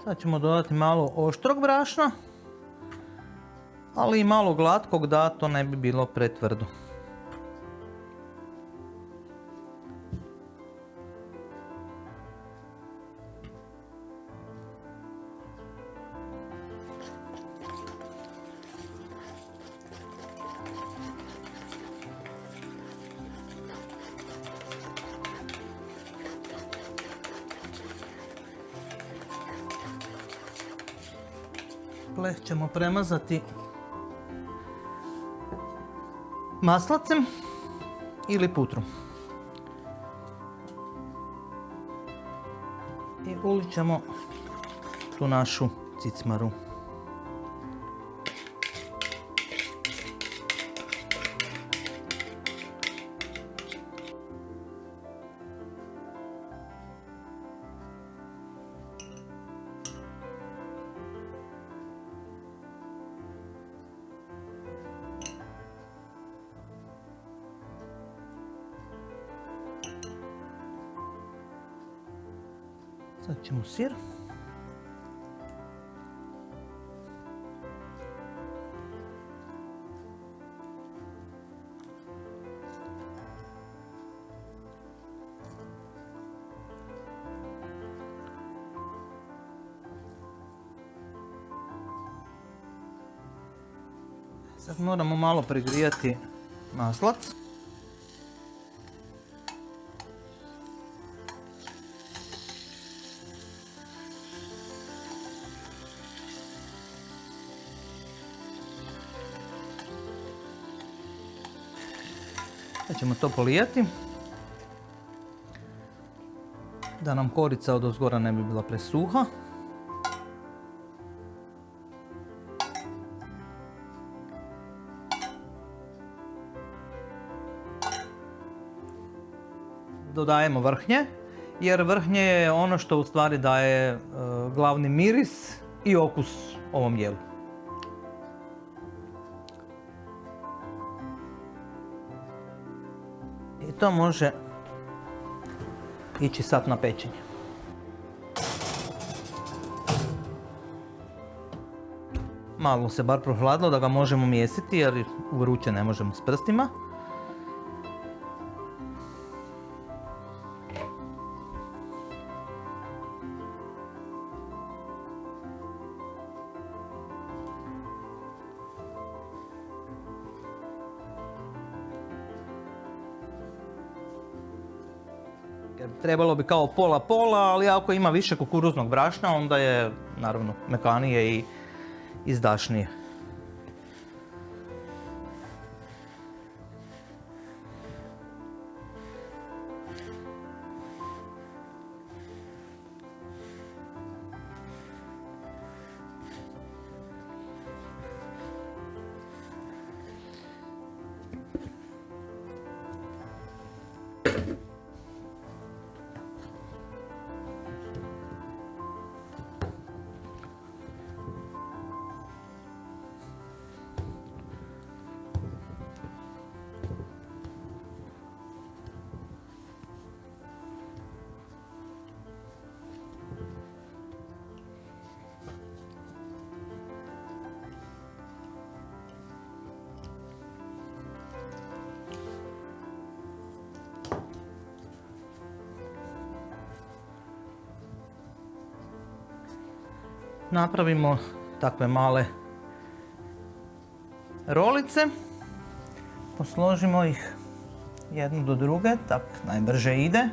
Sad ćemo dodati malo oštrog brašna, ali i malo glatkog da to ne bi bilo pretvrdo. Pleh ćemo premazati maslacem ili putrom. I ulit ćemo tu našu cicmaru. Sad ćemo sir. Sad moramo malo prigrijati maslac. Sad ćemo to polijati da nam korica od ozgora ne bi bila presuha. Dodajemo vrhnje jer vrhnje je ono što u stvari daje glavni miris i okus ovom jelu. I to može ići sad na pečenje. Malo se bar prohladilo da ga možemo mijesiti jer vruće ne možemo s prstima. Trebalo bi kao pola-pola, ali ako ima više kukuruznog brašna, onda je naravno mekanije i izdašnije. Napravimo takve male rolice, posložimo ih jednu do druge, tak najbrže ide.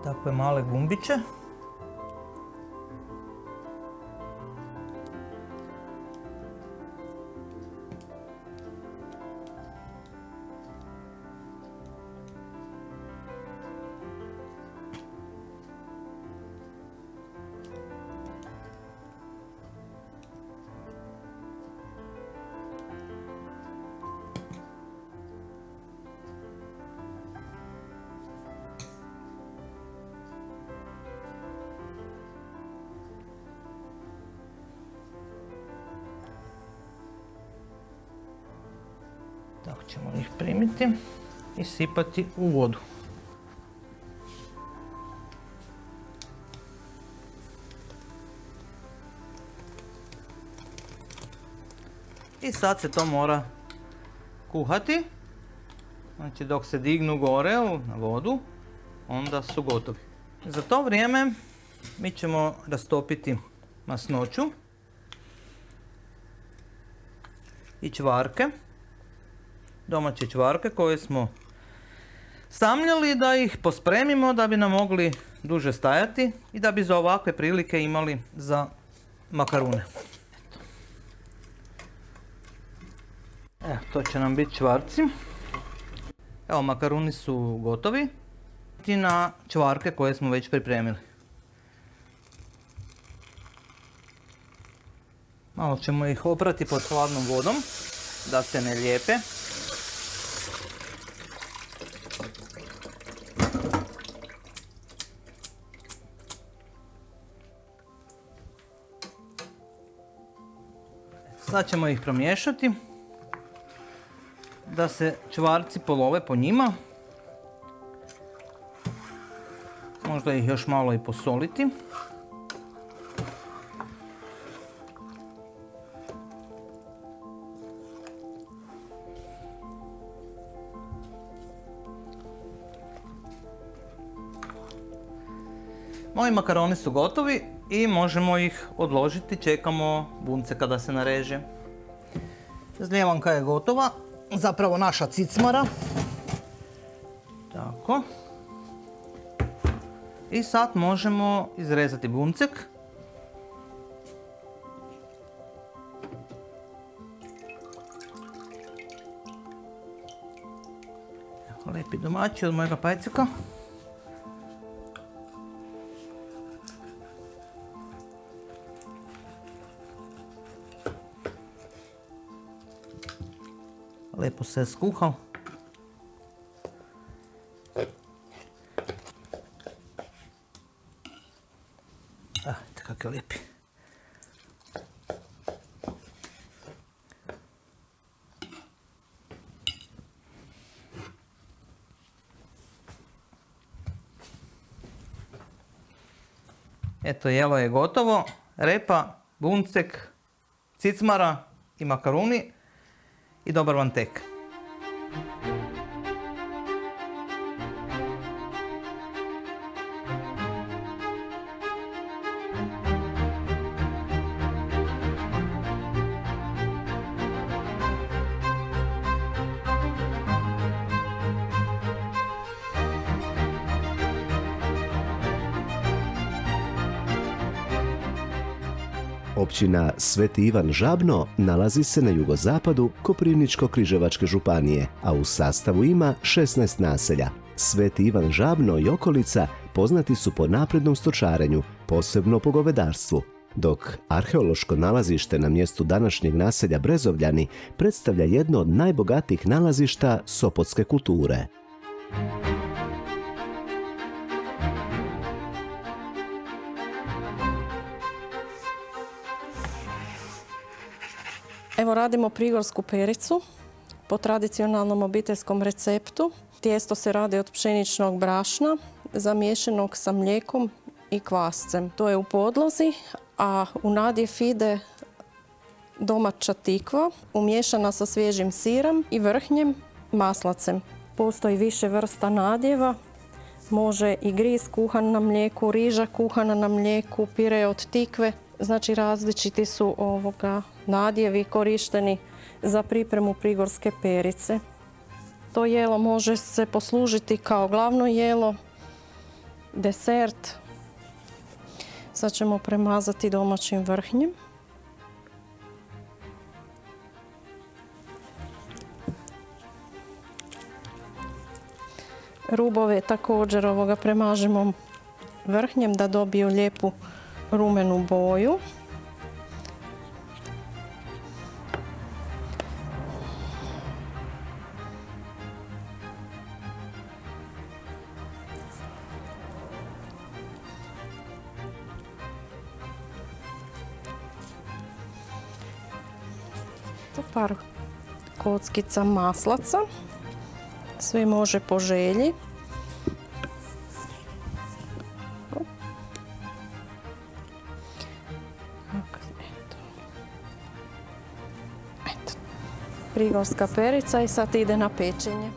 Takve male gumbiće. Tako ćemo ih primiti i sipati u vodu. I sad se to mora kuhati. Znači dok se dignu gore na vodu, onda su gotovi. Za to vrijeme mi ćemo rastopiti masnoću i čvarke. Domaće čvarke koje smo samljali da ih pospremimo da bi nam mogli duže stajati i da bi za ovakve prilike imali za makarune. Evo, to će nam biti čvarci. Evo, makaruni su gotovi. I na čvarke koje smo već pripremili. Malo ćemo ih oprati pod hladnom vodom da se ne lijepe. Sad ćemo ih promiješati da se čvarci polove po njima. Možda ih još malo i posoliti. Moji makaroni su gotovi i možemo ih odložiti, čekamo bunce kada se nareže. Zljevanka je gotova, zapravo naša cicmara. Tako. I sad možemo izrezati buncek. Lepi domaći od mojega pajcika. Lepo se je skuhao. Vidite kako je lijepi. Eto, jelo je gotovo. Repa, buncek, cicmara i makaruni. I dobar vam tek. Općina Sveti Ivan Žabno nalazi se na jugozapadu Koprivničko-križevačke županije, a u sastavu ima 16 naselja. Sveti Ivan Žabno i okolica poznati su po naprednom stočarenju, posebno po govedarstvu, dok arheološko nalazište na mjestu današnjeg naselja Brezovljani predstavlja jedno od najbogatijih nalazišta sopotske kulture. Evo radimo prigorsku pericu po tradicionalnom obiteljskom receptu. Tijesto se radi od pšeničnog brašna zamiješanog sa mlijekom i kvascem. To je u podlozi, a u nadjev ide domaća tikva umiješana sa svježim sirom i vrhnjem maslacem. Postoji više vrsta nadjeva. Može i gris kuhan na mlijeku, riža kuhana na mlijeku, pire od tikve. Znači različiti su nadjevi korišteni za pripremu prigorske perice. To jelo može se poslužiti kao glavno jelo, desert. Sad ćemo premazati domaćim vrhnjem. Rubove također premažemo vrhnjem da dobiju lijepu rumenu boju. Par kockica maslaca. Sve može po želji. Prigorska perica i sad ide na pečenje.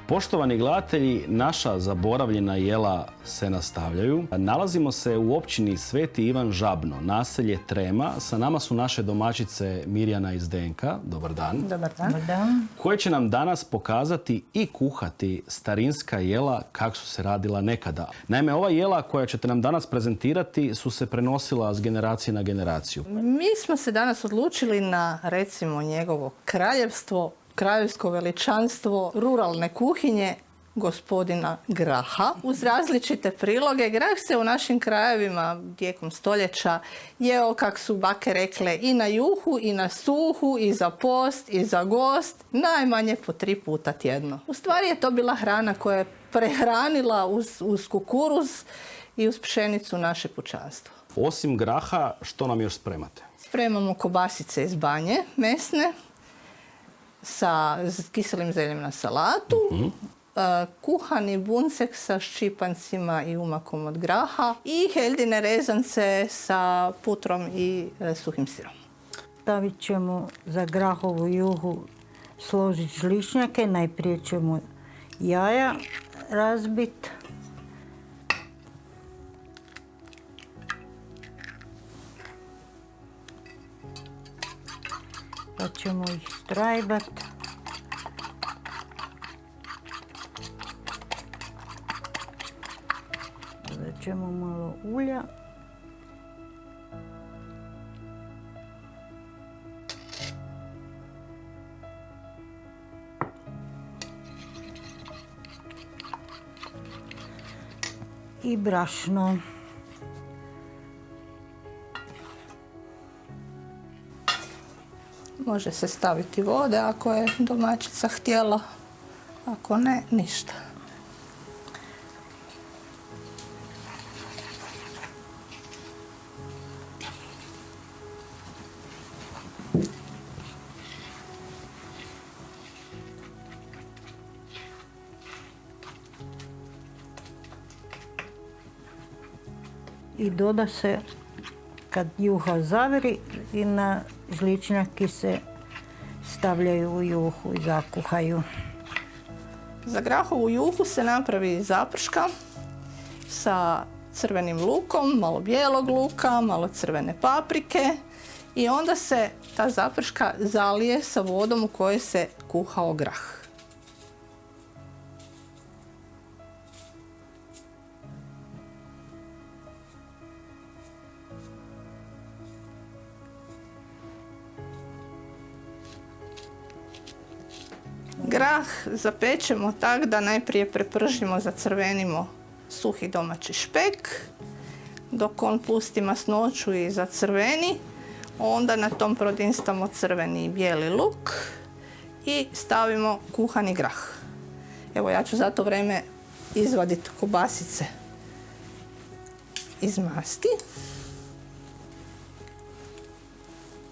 Poštovani gledatelji, naša zaboravljena jela se nastavljaju. Nalazimo se u općini Sveti Ivan Žabno, naselje Trema. Sa nama su naše domaćice Mirjana i Zdenka. Dobar dan. Dobar dan. Dobar dan. Koje će nam danas pokazati i kuhati starinska jela kako su se radila nekada. Naime, ova jela koja ćete nam danas prezentirati su se prenosila s generacije na generaciju. Mi smo se danas odlučili na, recimo, njegovo kraljevstvo, kraljevsko veličanstvo ruralne kuhinje gospodina Graha. Uz različite priloge, grah se u našim krajevima tijekom stoljeća jeo, kak su bake rekle, i na juhu, i na suhu, i za post, i za gost, najmanje po 3 puta tjedno. U stvari je to bila hrana koja je prehranila uz kukuruz i uz pšenicu naše pučanstvo. Osim graha, što nam još spremate? Spremamo kobasice iz banje, mesne, sa kiselim zeljem na salatu, kuhani buncek sa ščipancima i umakom od graha i heldine rezance sa putrom i suhim sirom. Stavit ćemo za grahovu juhu složiti žličnjake. Najprije ćemo jaja razbiti. Pa ćemo ih trajbati. Dodat ćemo malo ulja. I brašno. Može se staviti vode ako je domaćica htjela, ako ne, ništa. I doda se kad juha zaviri i na žličnjaki se stavljaju u juhu i zakuhaju. Za grahovu juhu se napravi zaprška sa crvenim lukom, malo bijelog luka, malo crvene paprike i onda se ta zaprška zalije sa vodom u kojoj se kuhao grah. Grah zapečemo tako da najprije prepržimo, zacrvenimo suhi domaći špek. Dok on pusti masnoću i zacrveni, onda na tom prodinstamo crveni i bijeli luk i stavimo kuhani grah. Evo, ja ću za to vrijeme izvaditi kobasice iz masti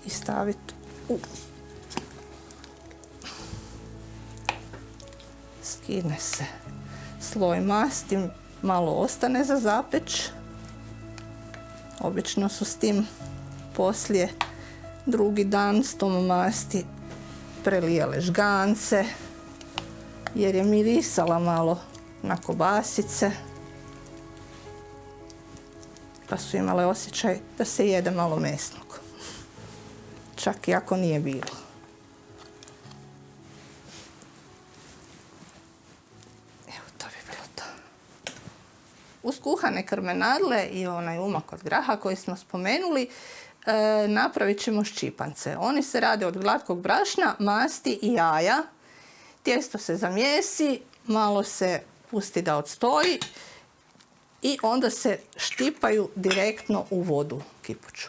i staviti u. Skine se sloj masti, malo ostane za zapeć. Obično su s tim poslije drugi dan s tom masti prelijale žgance jer je mirisala malo na kobasice pa su imale osjećaj da se jede malo mesnog, čak i ako nije bilo. Uz kuhane krmenadle i onaj umak od graha koji smo spomenuli, napravit ćemo ščipance. Oni se rade od glatkog brašna, masti i jaja. Tijesto se zamijesi, malo se pusti da odstoji i onda se štipaju direktno u vodu kipuću.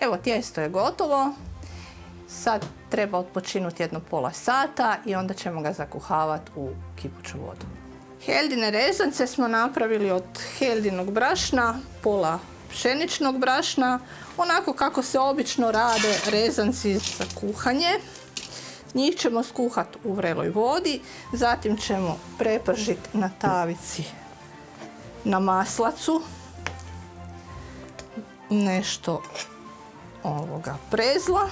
Evo, tijesto je gotovo. Sad treba odpočinuti jedno pola sata i onda ćemo ga zakuhavati u kipuću vodu. Heldine rezance smo napravili od heldinog brašna, pola pšeničnog brašna, onako kako se obično rade rezanci za kuhanje. Njih ćemo skuhati u vreloj vodi, zatim ćemo prepržiti na tavici na maslacu nešto ovoga prezla.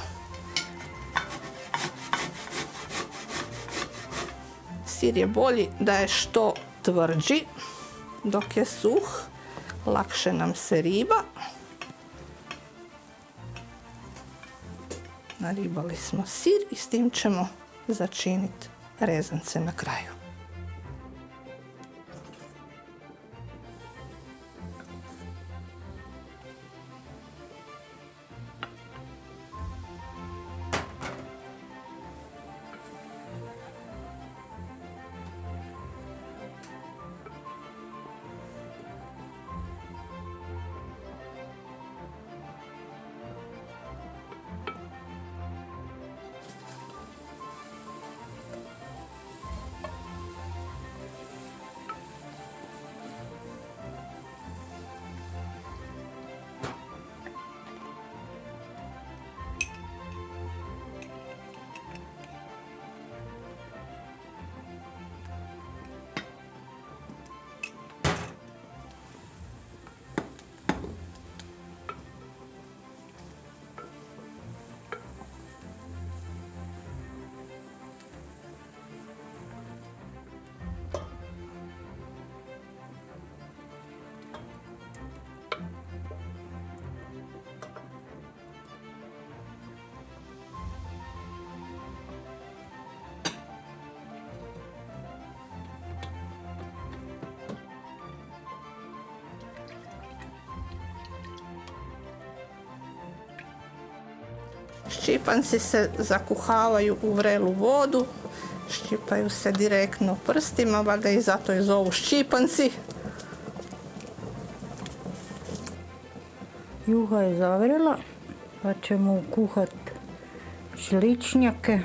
Sir je bolji da je što tvrđi, dok je suh, lakše nam se riba. Naribali smo sir i s tim ćemo začiniti rezance na kraju. Ščipanci se zakuhavaju u vrelu vodu, ščipaju se direktno prstima, valjda i zato i zovu ščipanci. Juha je zavrela, pa ćemo kuhat žličnjake.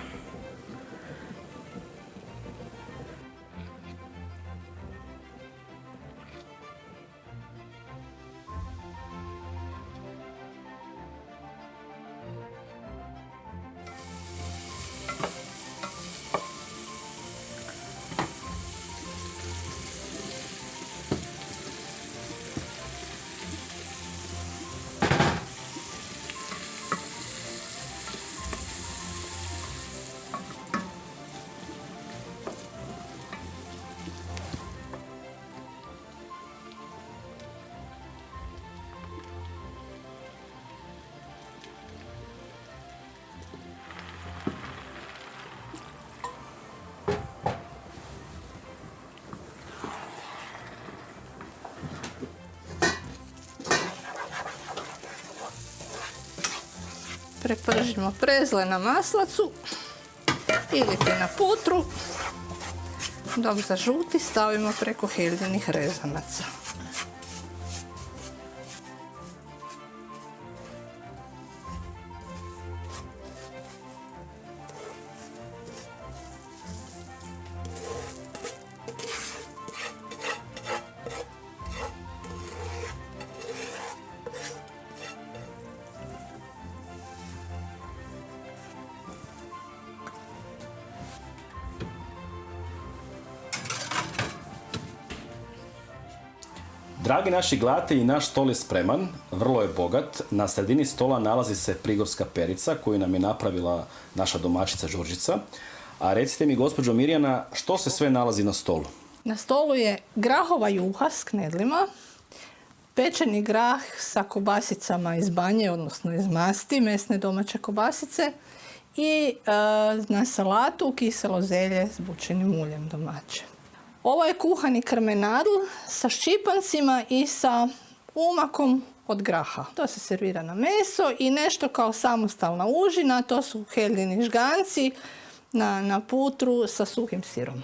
Prepržimo prezle na maslacu ili na putru, dok zažuti stavimo preko heldinih rezanaca. Dragi naši gledatelji, naš stol je spreman, vrlo je bogat. Na sredini stola nalazi se prigorska perica koju nam je napravila naša domaćica Đurđica. A recite mi, gospođo Mirjana, što se sve nalazi na stolu? Na stolu je grahova juha s knedlima, pečeni grah sa kobasicama iz banje, odnosno iz masti, mesne domaće kobasice i na salatu kiselo zelje s bućenim uljem domaće. Ovo je kuhani krmenadl sa ščipancima i sa umakom od graha. To se servira na meso i nešto kao samostalna užina, to su heldini žganci na putru sa suhim sirom.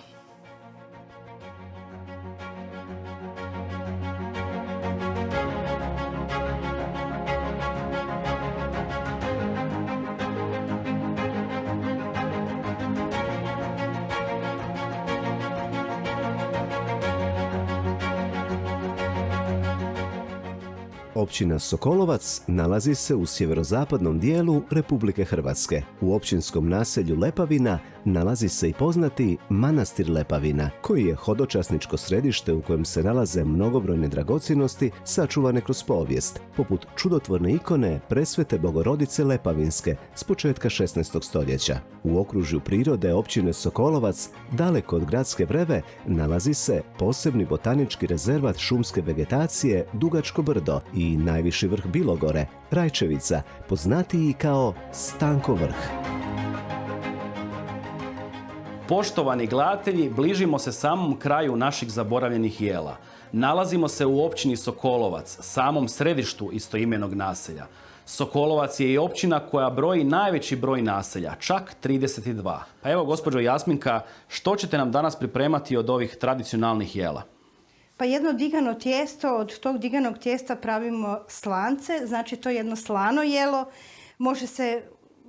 Općina Sokolovac nalazi se u sjeverozapadnom dijelu Republike Hrvatske. U općinskom naselju Lepavina nalazi se i poznati manastir Lepavina, koji je hodočasničko središte u kojem se nalaze mnogobrojne dragocjenosti sačuvane kroz povijest, poput čudotvorne ikone Presvete Bogorodice Lepavinske s početka 16. stoljeća. U okružju prirode općine Sokolovac, daleko od gradske vreve, nalazi se posebni botanički rezervat šumske vegetacije Dugačko brdo i najviši vrh Bilogore, Rajčevica, poznatiji kao Stanko vrh. Poštovani gledatelji, bližimo se samom kraju naših zaboravljenih jela. Nalazimo se u općini Sokolovac, samom središtu istoimenog naselja. Sokolovac je i općina koja broji najveći broj naselja, čak 32. Pa evo, gospođo Jasminka, što ćete nam danas pripremati od ovih tradicionalnih jela? Pa jedno digano tijesto, od tog diganog tijesta pravimo slance, znači to je jedno slano jelo. Može se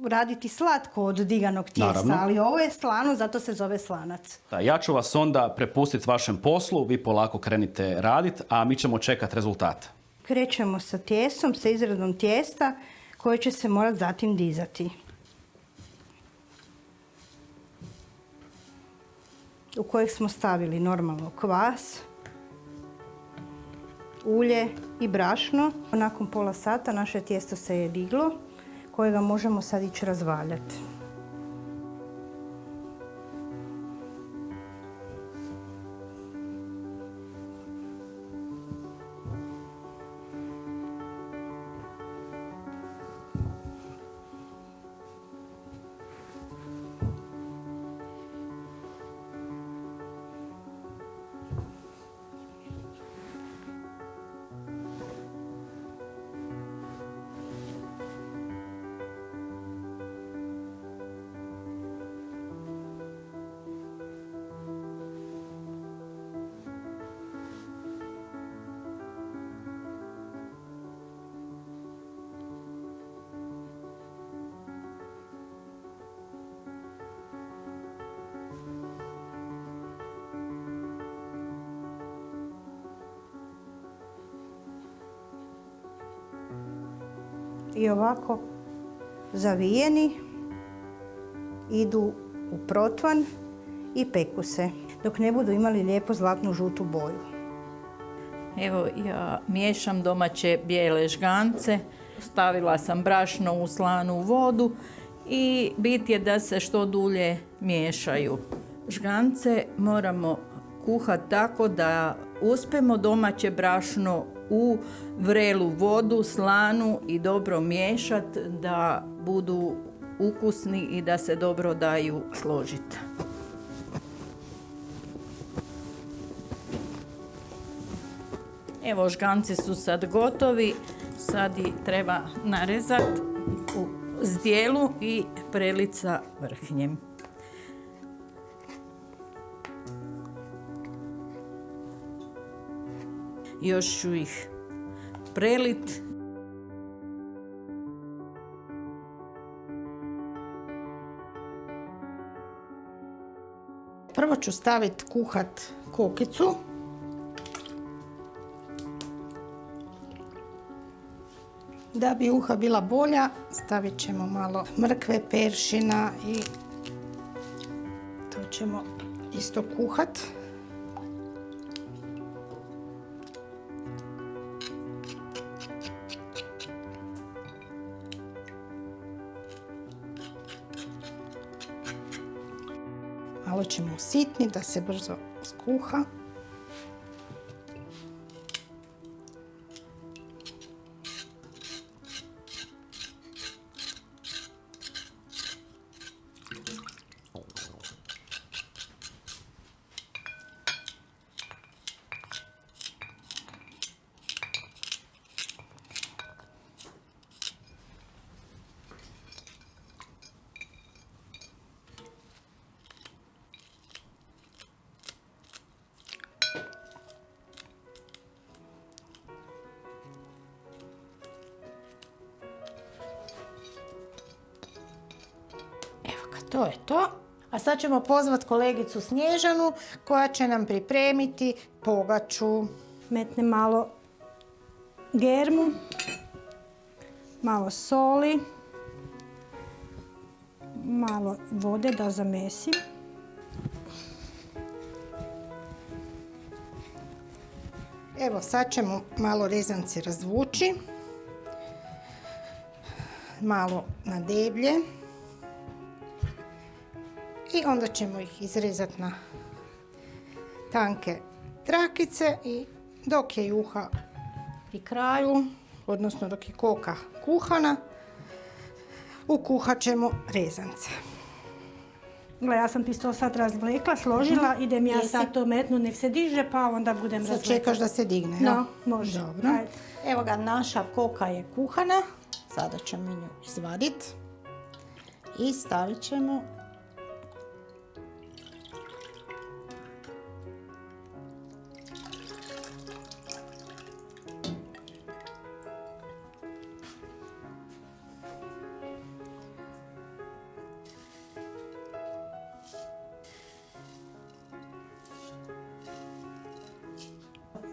raditi slatko od diganog tijesta, naravno, ali ovo je slano, zato se zove slanac. Da, ja ću vas onda prepustiti vašem poslu, vi polako krenite raditi, a mi ćemo čekati rezultat. Krećemo sa tijestom, sa izradom tijesta koje će se morati zatim dizati. U kojeg smo stavili normalno kvas, ulje i brašno. Nakon pola sata naše tijesto se je diglo, kojega možemo sad ići razvaljati. i ovako zavijeni idu u protvan i peku se dok ne budu imali lijepo zlatnu žutu boju. Evo, ja miješam domaće bijele žgance. Stavila sam brašno u slanu vodu i bit je da se što dulje miješaju. Žgance moramo kuhati tako da uspemo domaće brašno u vrelu vodu, slanu i dobro miješati da budu ukusni i da se dobro daju složiti. Evo, žganci su sad gotovi. Sad ih treba narezati u zdjelu i preliti sa vrhnjem. Još ću ih prelit. Prvo ću staviti kuhat kokicu. Da bi juha bila bolja, stavit ćemo malo mrkve, peršina i to ćemo isto kuhat. Malo ćemo usitniti da se brzo skuha. To je to. A sad ćemo pozvati kolegicu Snježanu koja će nam pripremiti pogaču. Metnem malo germu, malo soli, malo vode da zamesim. Evo, sad ćemo malo rezance razvući, malo na deblje. I onda ćemo ih izrezati na tanke trakice i dok je juha pri kraju, odnosno dok je koka kuhana, ukuhat ćemo rezance. Gle, ja sam ti to sad razvlekla, složila, idem ja sad to metnu, nek se diže pa onda budem razvlekla. Sad čekaš da se digne, ja? No, može. Dobro. Ajde. Evo ga, naša koka je kuhana, sada ćemo nju izvaditi i stavit ćemo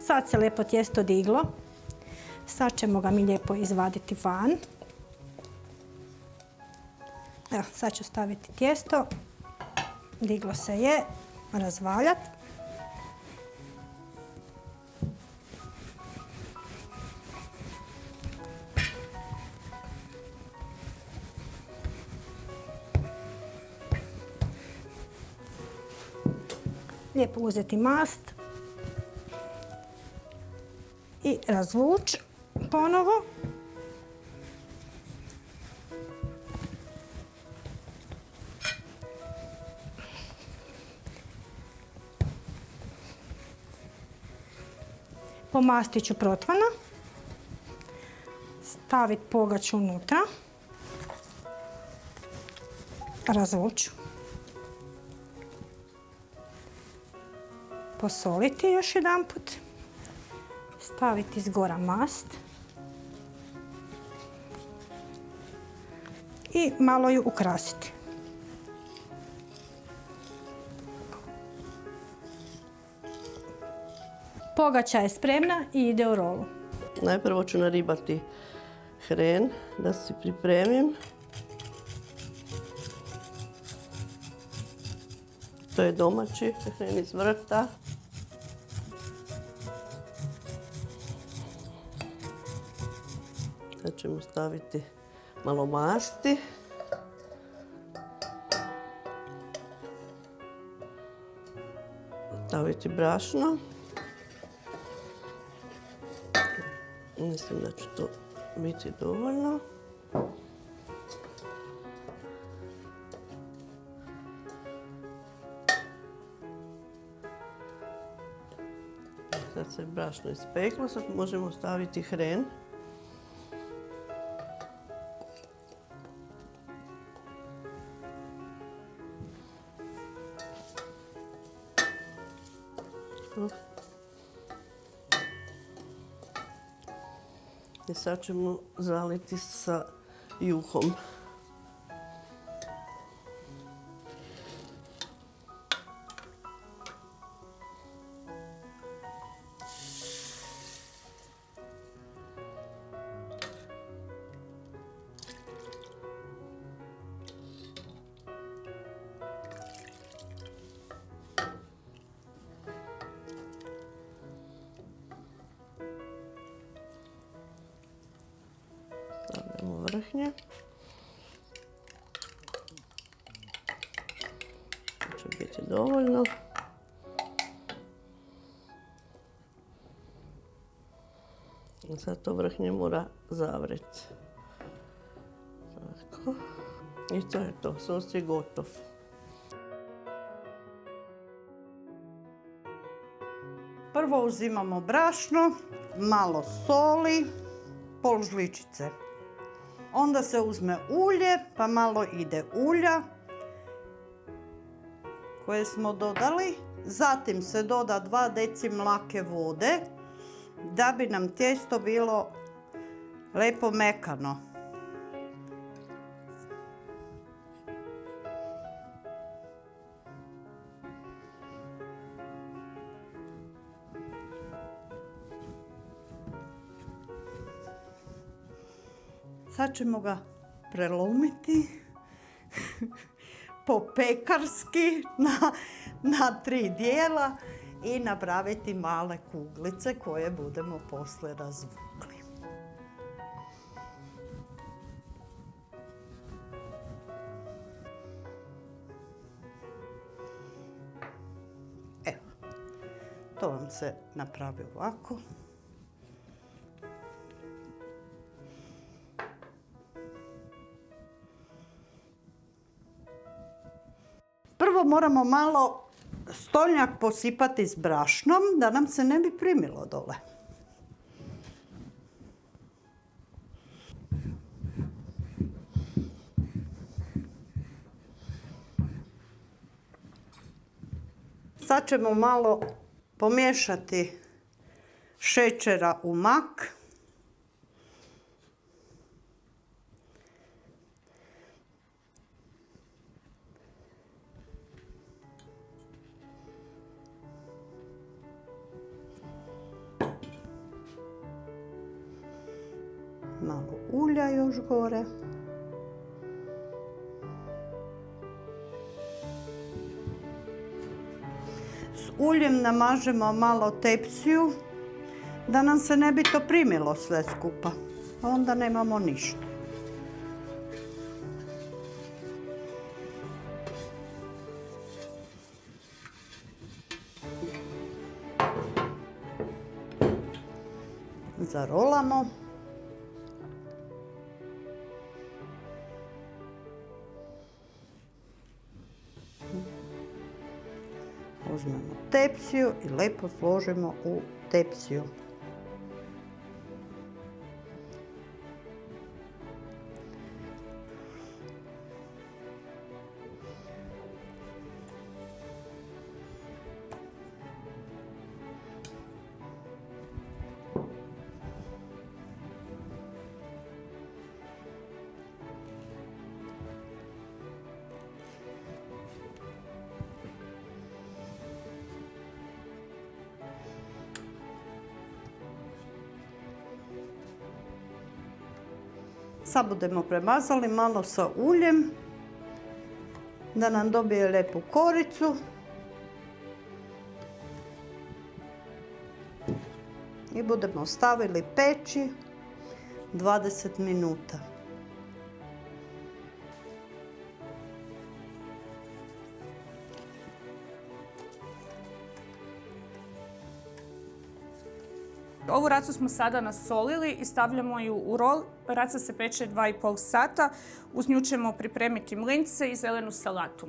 Sad se lijepo tijesto diglo. Sad ćemo ga mi lijepo izvaditi van. Evo, sad ću staviti tijesto. Diglo se je. Razvaljati. Lijepo uzeti mast. I razvući ponovo. Pomastit ću protvana. Staviti pogaču unutra. Razvuću. Posoliti još jedanput. Staviti zgora mast i malo ju ukrasiti. Pogača je spremna i ide u rolu. Najprvo ću naribati hren da si pripremim. To je domaći hren iz vrta. Sad ćemo staviti malo masti. Staviti brašno. Mislim da će to biti dovoljno. Sad se brašno ispeklo, sad možemo staviti hren. I sad ćemo zaliti sa juhom. Stavljamo vrhnje. To će biti dovoljno. I sad to vrhnje mora zavreti. Tako. I to je to, sos je gotov. Prvo uzimamo brašno, malo soli, pol žličice. Onda se uzme ulje, pa malo ide ulja koje smo dodali. Zatim se doda 2 deci mlake vode da bi nam tijesto bilo lepo mekano. Sad ćemo ga prelomiti po pekarski na 3 dijela i napraviti male kuglice koje budemo poslije razvukli. Evo, to vam se napravi ovako. Prvo moramo malo stolnjak posipati s brašnom da nam se ne bi primilo dole. Sad ćemo malo pomiješati šećera u mak. Malo ulja još gore. S uljem namažemo malo tepsiju da nam se ne bi to primilo sve skupa. Onda nemamo ništa. Zarolamo. Uzmemo tepsiju i lijepo složimo u tepsiju. Sad budemo premazali malo sa uljem da nam dobije lijepu koricu. I budemo stavili peći 20 minuta. Ovu racu smo sada nasolili i stavljamo ju u rol. Raca se peče 2,5 sata. Uz nju ćemo pripremiti mlince i zelenu salatu.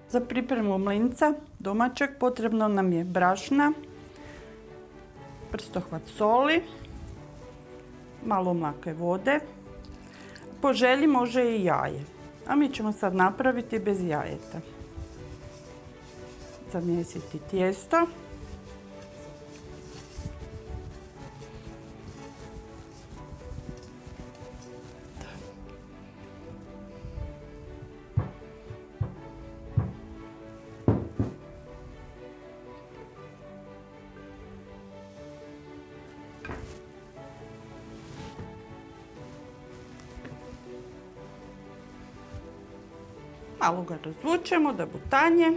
Za pripremu mlinca domaćeg potrebno nam je brašna, prstohvat soli, malo mlake vode. Po želji može i jaje, a mi ćemo sad napraviti bez jajeta. Zamjesiti tijesto. Malo ga razvučemo da butanje.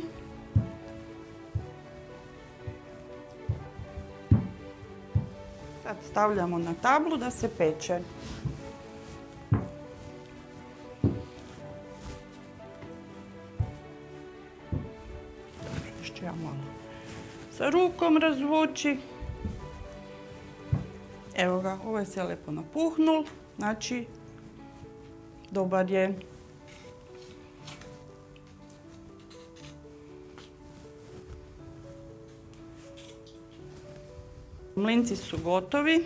Sad stavljamo na tablu da se peče. Još ću ja malo sa rukom razvući. Evo ga, ovo je se lijepo napuhnul, znači dobar je. Mlinci su gotovi.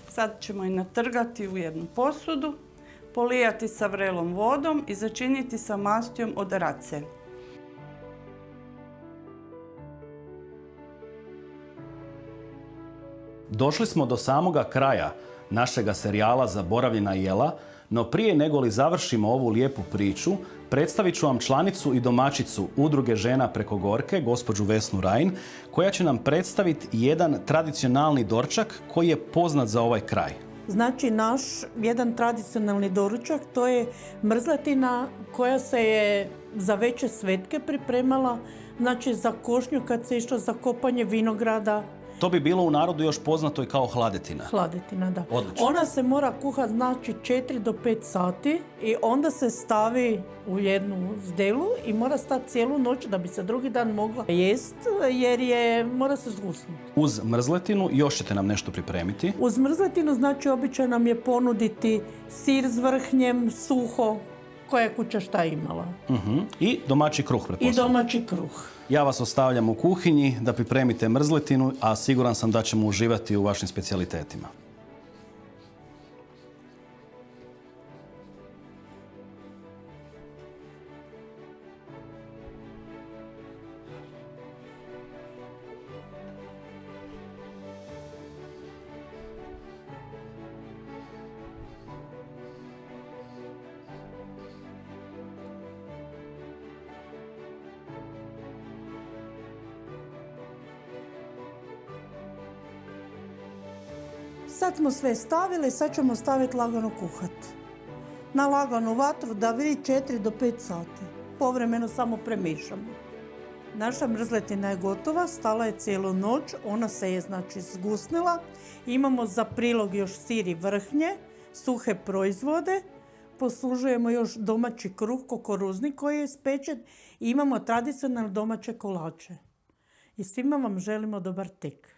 Sad ćemo ih natrgati u jednu posudu, polijati sa vrelom vodom i začiniti sa mastijom od race. Došli smo do samoga kraja našega serijala Zaboravljena jela, no prije nego li završimo ovu lijepu priču, predstavit ću vam članicu i domaćicu Udruge žena preko Gorke, gospođu Vesnu Rajn, koja će nam predstaviti jedan tradicionalni dorčak koji je poznat za ovaj kraj. Znači naš jedan tradicionalni doručak, to je mrzletina koja se je za veće svetke pripremala, znači za košnju kad se išlo za kopanje vinograda. To bi bilo u narodu još poznato i kao hladetina. Hladetina, da. Odlično. Ona se mora kuhati znači 4 do 5 sati i onda se stavi u jednu zdelu i mora stati cijelu noć da bi se drugi dan mogla jest jer mora se zgusnuti. Uz mrzletinu još ćete nam nešto pripremiti. Uz mrzletinu znači običaj nam je ponuditi sir s vrhnjem, suho, koja je kuća šta imala. I domaći kruh, pretpostavljam. I domaći kruh. Ja vas ostavljam u kuhinji da pripremite mrzletinu, a siguran sam da ćemo uživati u vašim specijalitetima. Sad smo sve stavili, sad ćemo staviti lagano kuhat. Na laganu vatru da vidi 4 do 5 sati. Povremeno samo premiješamo. Naša mrzletina je gotova, stala je cijelu noć, ona se je znači zgusnila. Imamo za prilog još sir i vrhnje, suhe proizvode. Poslužujemo još domaći kruh, kukuruzni koji je ispečen i imamo tradicionalne domaće kolače. I svima vam želimo dobar tek.